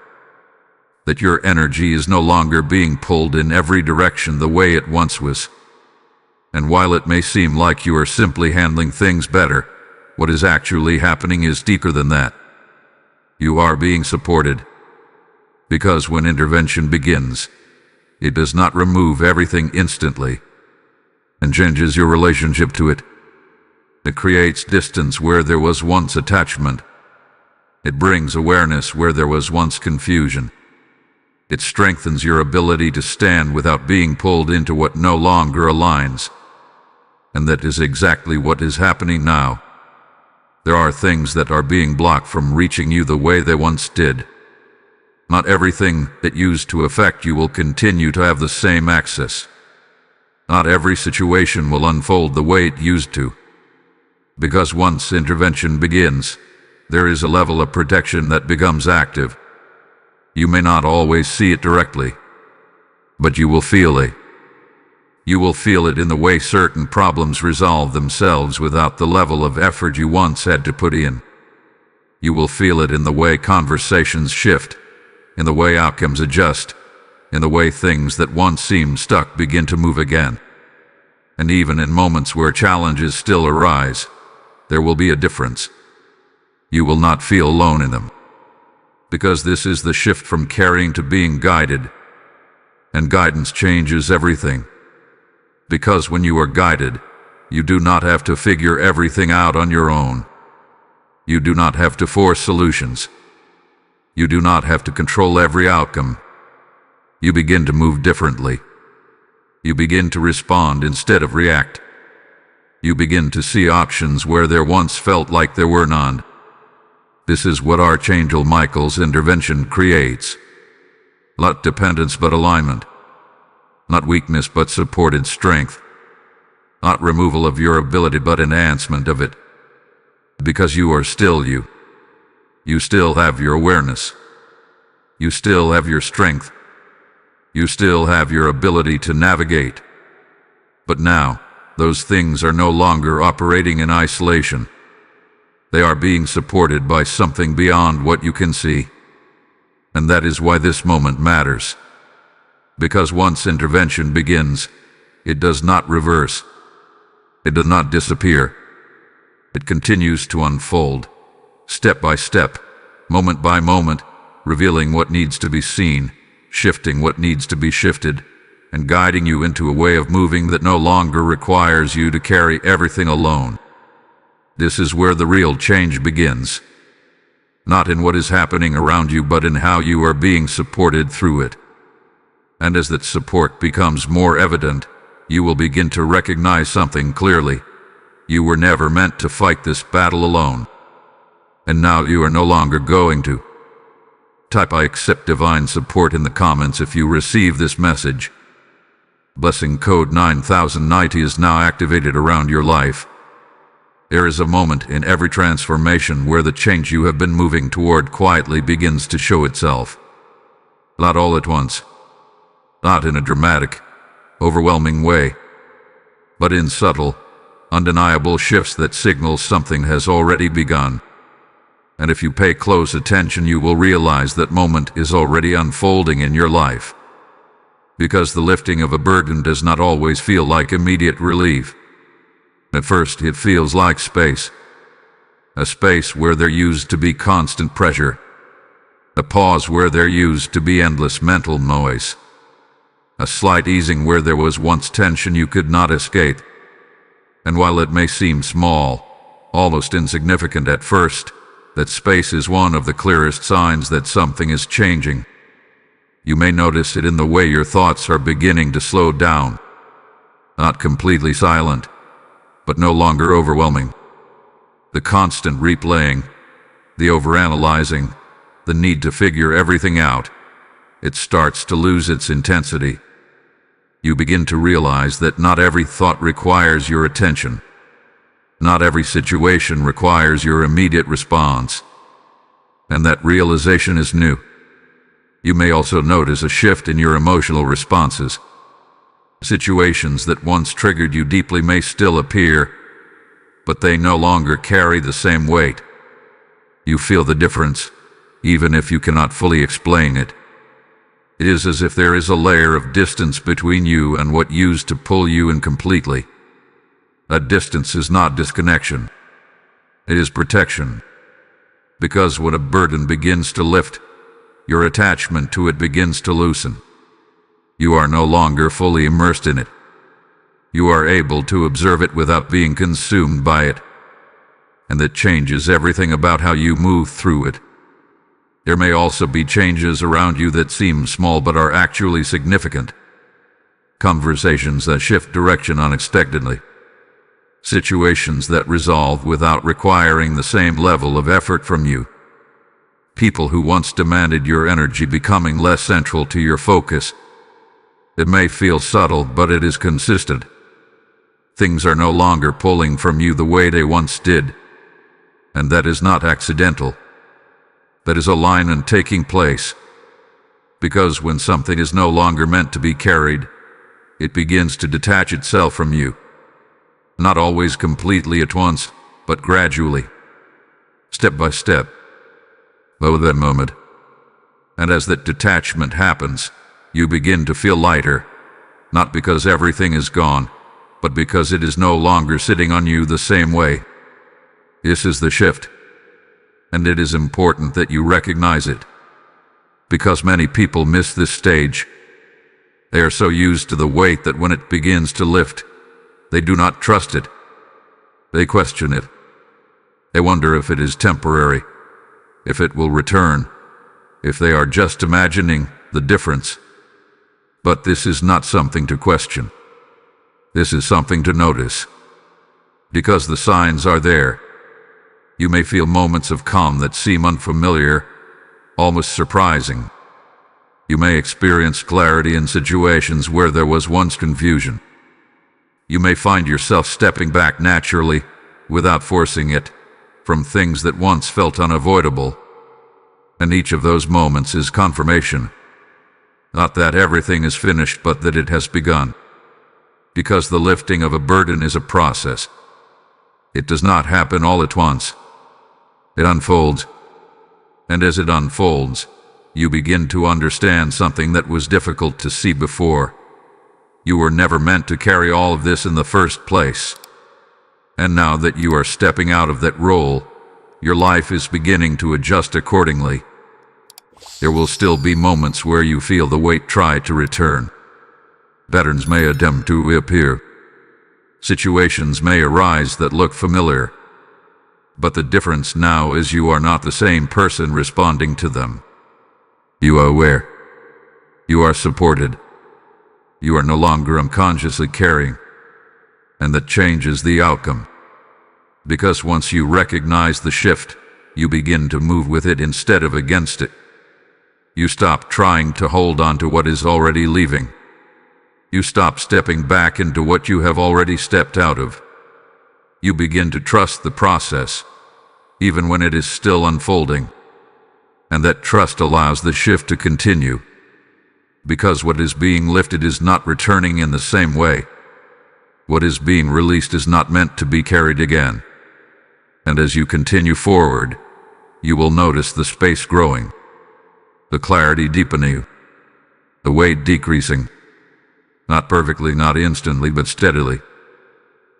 That your energy is no longer being pulled in every direction the way it once was. And while it may seem like you are simply handling things better, what is actually happening is deeper than that. You are being supported. Because when intervention begins, it does not remove everything instantly, and changes your relationship to it. It creates distance where there was once attachment. It brings awareness where there was once confusion. It strengthens your ability to stand without being pulled into what no longer aligns. And that is exactly what is happening now. There are things that are being blocked from reaching you the way they once did. Not everything that used to affect you will continue to have the same access. Not every situation will unfold the way it used to. Because once intervention begins, there is a level of protection that becomes active. You may not always see it directly, but you will feel it. You will feel it in the way certain problems resolve themselves without the level of effort you once had to put in. You will feel it in the way conversations shift, in the way outcomes adjust, in the way things that once seemed stuck begin to move again. And even in moments where challenges still arise, there will be a difference. You will not feel alone in them. Because this is the shift from carrying to being guided. And guidance changes everything. Because when you are guided, you do not have to figure everything out on your own. You do not have to force solutions. You do not have to control every outcome. You begin to move differently. You begin to respond instead of react. You begin to see options where there once felt like there were none. This is what Archangel Michael's intervention creates. Not dependence but alignment. Not weakness but supported strength. Not removal of your ability but enhancement of it. Because you are still you. You still have your awareness. You still have your strength. You still have your ability to navigate. But now, those things are no longer operating in isolation. They are being supported by something beyond what you can see. And that is why this moment matters. Because once intervention begins, it does not reverse. It does not disappear. It continues to unfold, step by step, moment by moment, revealing what needs to be seen, shifting what needs to be shifted, and guiding you into a way of moving that no longer requires you to carry everything alone. This is where the real change begins. Not in what is happening around you, but in how you are being supported through it. And as that support becomes more evident, you will begin to recognize something clearly. You were never meant to fight this battle alone. And now you are no longer going to. Type "I accept divine support" in the comments if you receive this message. Blessing code 9090 is now activated around your life. There is a moment in every transformation where the change you have been moving toward quietly begins to show itself. Not all at once. Not in a dramatic, overwhelming way. But in subtle, undeniable shifts that signal something has already begun. And if you pay close attention, you will realize that moment is already unfolding in your life. Because the lifting of a burden does not always feel like immediate relief. At first, it feels like space. A space where there used to be constant pressure. A pause where there used to be endless mental noise. A slight easing where there was once tension you could not escape. And while it may seem small, almost insignificant at first, that space is one of the clearest signs that something is changing. You may notice it in the way your thoughts are beginning to slow down. Not completely silent, but no longer overwhelming. The constant replaying, the overanalyzing, the need to figure everything out, it starts to lose its intensity. You begin to realize that not every thought requires your attention. Not every situation requires your immediate response. And that realization is new. You may also notice a shift in your emotional responses. Situations that once triggered you deeply may still appear, but they no longer carry the same weight. You feel the difference, even if you cannot fully explain it. It is as if there is a layer of distance between you and what used to pull you in completely. That distance is not disconnection. It is protection. Because when a burden begins to lift, your attachment to it begins to loosen. You are no longer fully immersed in it. You are able to observe it without being consumed by it. And that changes everything about how you move through it. There may also be changes around you that seem small but are actually significant. Conversations that shift direction unexpectedly. Situations that resolve without requiring the same level of effort from you. People who once demanded your energy becoming less central to your focus. It may feel subtle, but it is consistent. Things are no longer pulling from you the way they once did. And that is not accidental. That is alignment taking place. Because when something is no longer meant to be carried, it begins to detach itself from you. Not always completely at once, but gradually. Step by step. With that moment. And as that detachment happens, you begin to feel lighter. Not because everything is gone, but because it is no longer sitting on you the same way. This is the shift. And it is important that you recognize it. Because many people miss this stage. They are so used to the weight that when it begins to lift, they do not trust it. They question it. They wonder if it is temporary, if it will return, if they are just imagining the difference. But this is not something to question. This is something to notice. Because the signs are there. You may feel moments of calm that seem unfamiliar, almost surprising. You may experience clarity in situations where there was once confusion. You may find yourself stepping back naturally, without forcing it, from things that once felt unavoidable. And each of those moments is confirmation. Not that everything is finished, but that it has begun. Because the lifting of a burden is a process. It does not happen all at once. It unfolds. And as it unfolds, you begin to understand something that was difficult to see before. You were never meant to carry all of this in the first place. And now that you are stepping out of that role, your life is beginning to adjust accordingly. There will still be moments where you feel the weight try to return. Patterns may attempt to appear. Situations may arise that look familiar. But the difference now is you are not the same person responding to them. You are aware. You are supported. You are no longer unconsciously carrying. And that changes the outcome. Because once you recognize the shift, you begin to move with it instead of against it. You stop trying to hold on to what is already leaving. You stop stepping back into what you have already stepped out of. You begin to trust the process, even when it is still unfolding. And that trust allows the shift to continue. Because what is being lifted is not returning in the same way. What is being released is not meant to be carried again. And as you continue forward, you will notice the space growing, the clarity deepening, the weight decreasing. Not perfectly, not instantly, but steadily.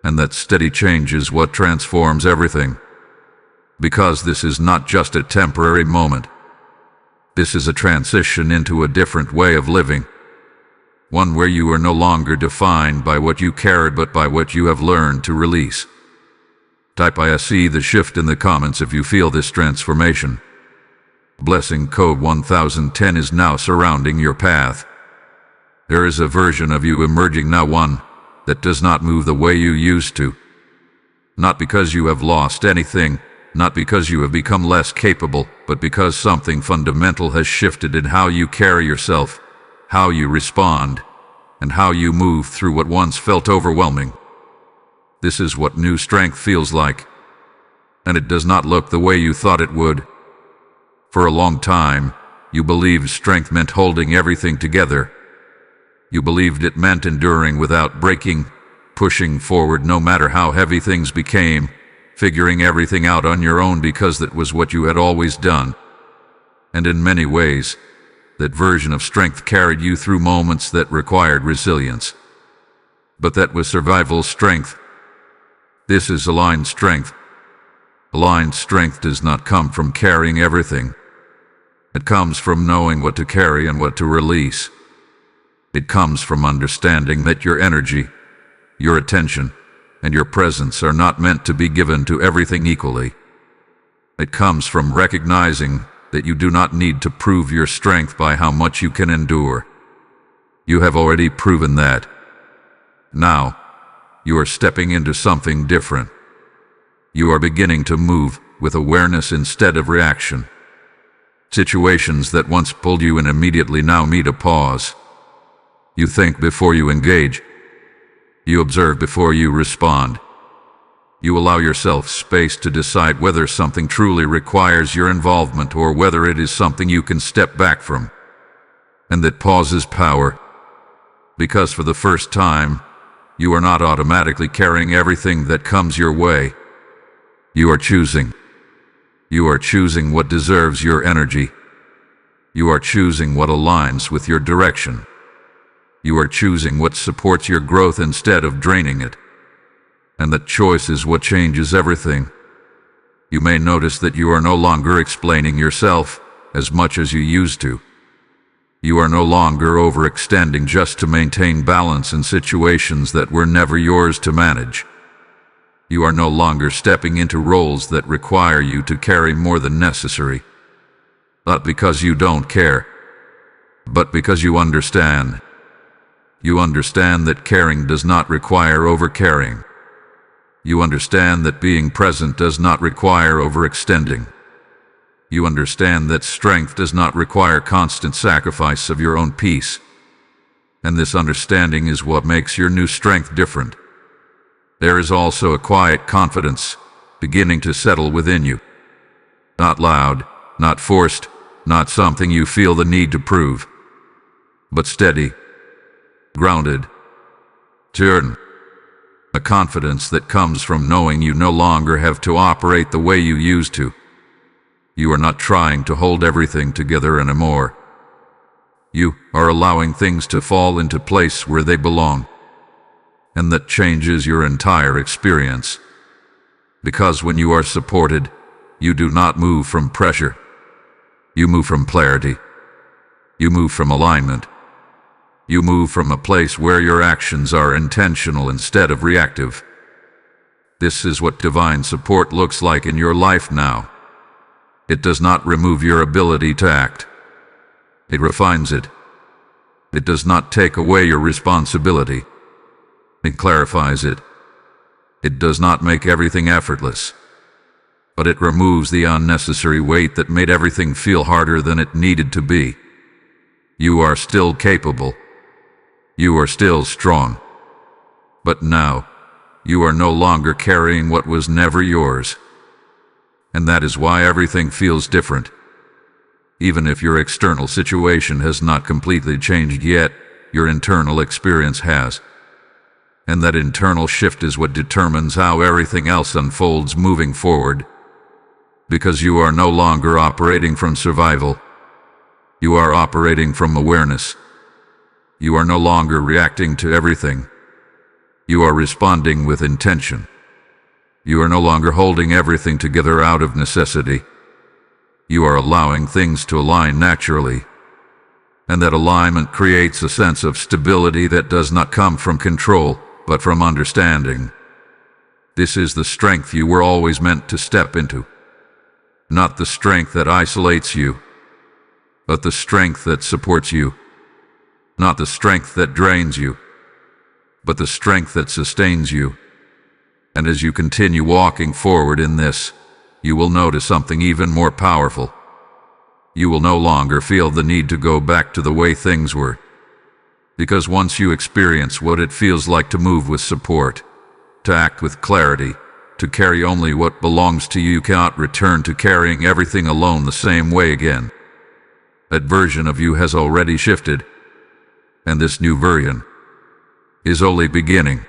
And that steady change is what transforms everything. Because this is not just a temporary moment. This is a transition into a different way of living. One where you are no longer defined by what you carry, but by what you have learned to release. Type I see the shift in the comments if you feel this transformation. Blessing code 1010 is now surrounding your path. There is a version of you emerging now, one that does not move the way you used to. Not because you have lost anything, not because you have become less capable, but because something fundamental has shifted in how you carry yourself, how you respond, and how you move through what once felt overwhelming. This is what new strength feels like. And it does not look the way you thought it would. For a long time, you believed strength meant holding everything together. You believed it meant enduring without breaking, pushing forward no matter how heavy things became, figuring everything out on your own because that was what you had always done. And in many ways, that version of strength carried you through moments that required resilience. But that was survival strength. This is aligned strength. Aligned strength does not come from carrying everything. It comes from knowing what to carry and what to release. It comes from understanding that your energy, your attention, and your presence are not meant to be given to everything equally. It comes from recognizing that you do not need to prove your strength by how much you can endure. You have already proven that. Now, you are stepping into something different. You are beginning to move with awareness instead of reaction. Situations that once pulled you in immediately now meet a pause. You think before you engage. You observe before you respond. You allow yourself space to decide whether something truly requires your involvement or whether it is something you can step back from. And that pause is power. Because for the first time, you are not automatically carrying everything that comes your way. You are choosing. You are choosing what deserves your energy. You are choosing what aligns with your direction. You are choosing what supports your growth instead of draining it. And that choice is what changes everything. You may notice that you are no longer explaining yourself as much as you used to. You are no longer overextending just to maintain balance in situations that were never yours to manage. You are no longer stepping into roles that require you to carry more than necessary. Not because you don't care, but because you understand. You understand that caring does not require overcaring. You understand that being present does not require overextending. You understand that strength does not require constant sacrifice of your own peace. And this understanding is what makes your new strength different. There is also a quiet confidence beginning to settle within you. Not loud, not forced, not something you feel the need to prove. but steady, grounded, certain. A confidence that comes from knowing you no longer have to operate the way you used to. You are not trying to hold everything together anymore. You are allowing things to fall into place where they belong. And that changes your entire experience. Because when you are supported, you do not move from pressure. You move from clarity. You move from alignment. You move from a place where your actions are intentional instead of reactive. This is what divine support looks like in your life now. It does not remove your ability to act. It refines it. It does not take away your responsibility. It clarifies it. It does not make everything effortless. But it removes the unnecessary weight that made everything feel harder than it needed to be. You are still capable. You are still strong. But now, you are no longer carrying what was never yours. And that is why everything feels different. Even if your external situation has not completely changed yet, your internal experience has. And that internal shift is what determines how everything else unfolds moving forward. Because you are no longer operating from survival. You are operating from awareness. You are no longer reacting to everything. You are responding with intention. You are no longer holding everything together out of necessity. You are allowing things to align naturally. And that alignment creates a sense of stability that does not come from control, but from understanding. This is the strength you were always meant to step into. Not the strength that isolates you, but the strength that supports you. Not the strength that drains you, but the strength that sustains you. And as you continue walking forward in this, you will notice something even more powerful. You will no longer feel the need to go back to the way things were. Because once you experience what it feels like to move with support, to act with clarity, to carry only what belongs to you, you cannot return to carrying everything alone the same way again. That version of you has already shifted. And this new version is only beginning.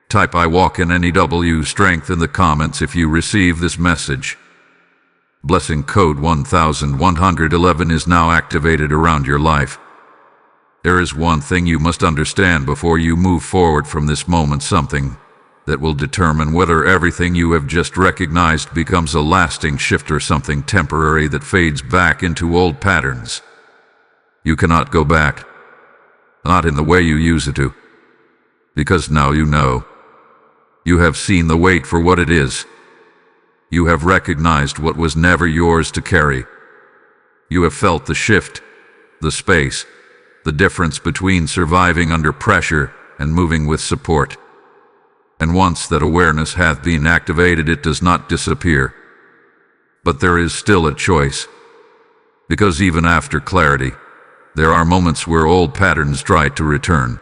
Type I walk in NEW strength in the comments if you receive this message. Blessing code 1111 is now activated around your life. There is one thing you must understand before you move forward from this moment, something that will determine whether everything you have just recognized becomes a lasting shift or something temporary that fades back into old patterns. You cannot go back. Not in the way you used to. Because now you know. You have seen the weight for what it is. You have recognized what was never yours to carry. You have felt the shift, the space, the difference between surviving under pressure and moving with support. And once that awareness hath been activated, it does not disappear. But there is still a choice. Because even after clarity, there are moments where old patterns try to return.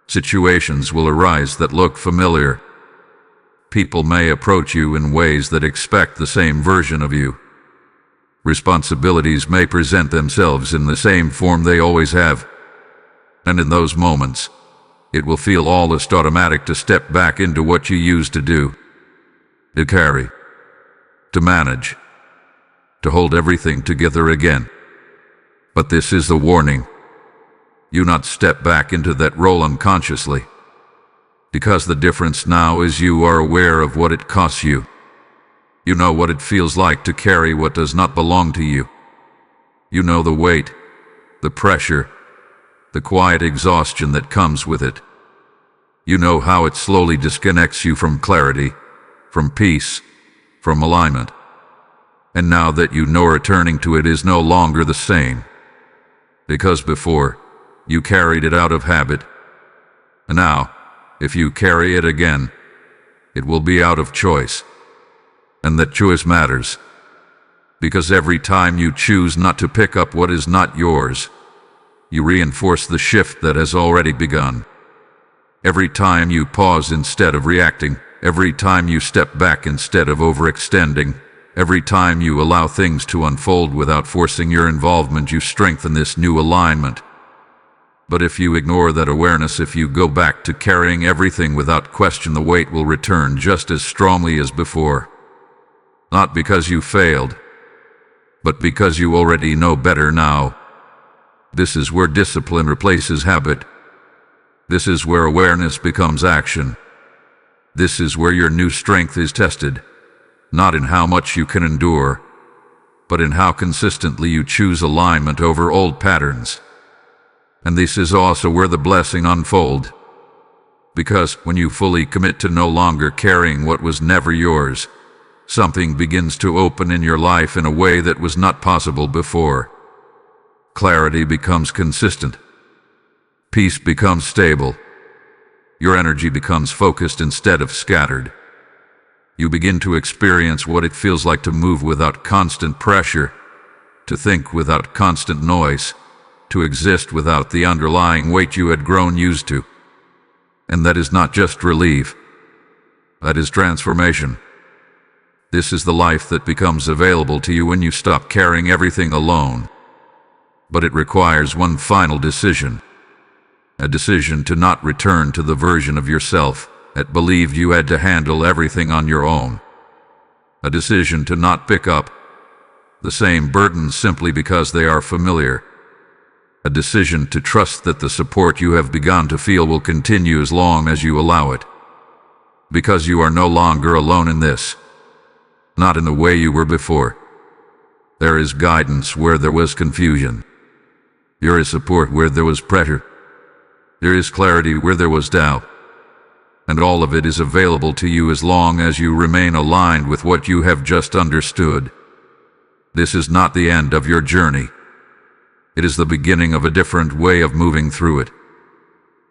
Situations will arise that look familiar. People may approach you in ways that expect the same version of you. Responsibilities may present themselves in the same form they always have. And in those moments, it will feel almost automatic to step back into what you used to do. To carry. To manage. To hold everything together again. But this is the warning. You not step back into that role unconsciously. Because the difference now is you are aware of what it costs you. You know what it feels like to carry what does not belong to you. You know the weight, the pressure, the quiet exhaustion that comes with it. You know how it slowly disconnects you from clarity, from peace, from alignment. And now that you know, returning to it is no longer the same. Because before, you carried it out of habit. And now, if you carry it again, it will be out of choice. And that choice matters. Because every time you choose not to pick up what is not yours, you reinforce the shift that has already begun. Every time you pause instead of reacting, every time you step back instead of overextending, every time you allow things to unfold without forcing your involvement, you strengthen this new alignment, But if you ignore that awareness, if you go back to carrying everything without question, the weight will return just as strongly as before. Not because you failed, but because you already know better now. This is where discipline replaces habit. This is where awareness becomes action. This is where your new strength is tested, not in how much you can endure, but in how consistently you choose alignment over old patterns. And this is also where the blessing unfolds. Because when you fully commit to no longer carrying what was never yours, something begins to open in your life in a way that was not possible before. Clarity becomes consistent. Peace becomes stable. Your energy becomes focused instead of scattered. You begin to experience what it feels like to move without constant pressure, to think without constant noise, to exist without the underlying weight you had grown used to. And that is not just relief. That is transformation. This is the life that becomes available to you when you stop carrying everything alone. But it requires one final decision. A decision to not return to the version of yourself that believed you had to handle everything on your own. A decision to not pick up the same burdens simply because they are familiar. A decision to trust that the support you have begun to feel will continue as long as you allow it. Because you are no longer alone in this. Not in the way you were before. There is guidance where there was confusion. There is support where there was pressure. There is clarity where there was doubt. And all of it is available to you as long as you remain aligned with what you have just understood. This is not the end of your journey. It is the beginning of a different way of moving through it.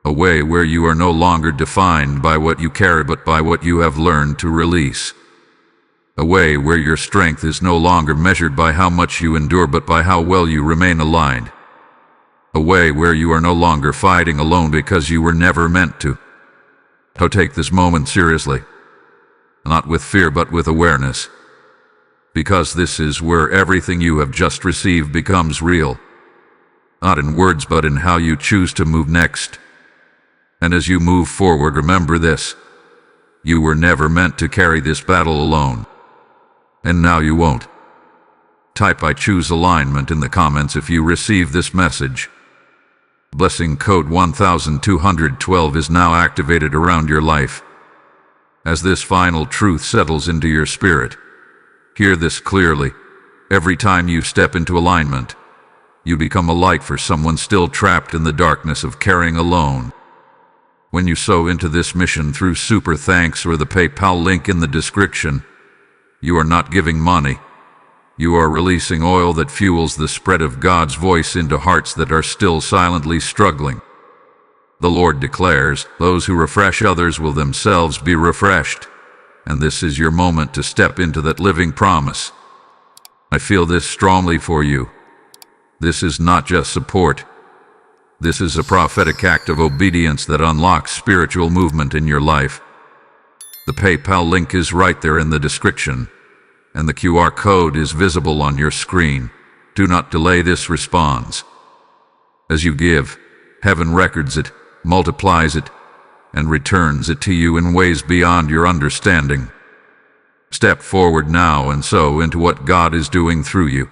A way where you are no longer defined by what you carry but by what you have learned to release. A way where your strength is no longer measured by how much you endure but by how well you remain aligned. A way where you are no longer fighting alone because you were never meant to. So take this moment seriously. Not with fear but with awareness. Because this is where everything you have just received becomes real. Not in words but in how you choose to move next. And as you move forward, remember this. You were never meant to carry this battle alone. And now you won't. Type "I choose alignment" in the comments if you receive this message. Blessing code 1212 is now activated around your life. As this final truth settles into your spirit, hear this clearly. Every time you step into alignment, you become a light for someone still trapped in the darkness of carrying alone. When you sow into this mission through Super Thanks or the PayPal link in the description, you are not giving money. You are releasing oil that fuels the spread of God's voice into hearts that are still silently struggling. The Lord declares, "Those who refresh others will themselves be refreshed." And this is your moment to step into that living promise. I feel this strongly for you. This is not just support. This is a prophetic act of obedience that unlocks spiritual movement in your life. The PayPal link is right there in the description, and the QR code is visible on your screen. Do not delay this response. As you give, heaven records it, multiplies it, and returns it to you in ways beyond your understanding. Step forward now and sow into what God is doing through you.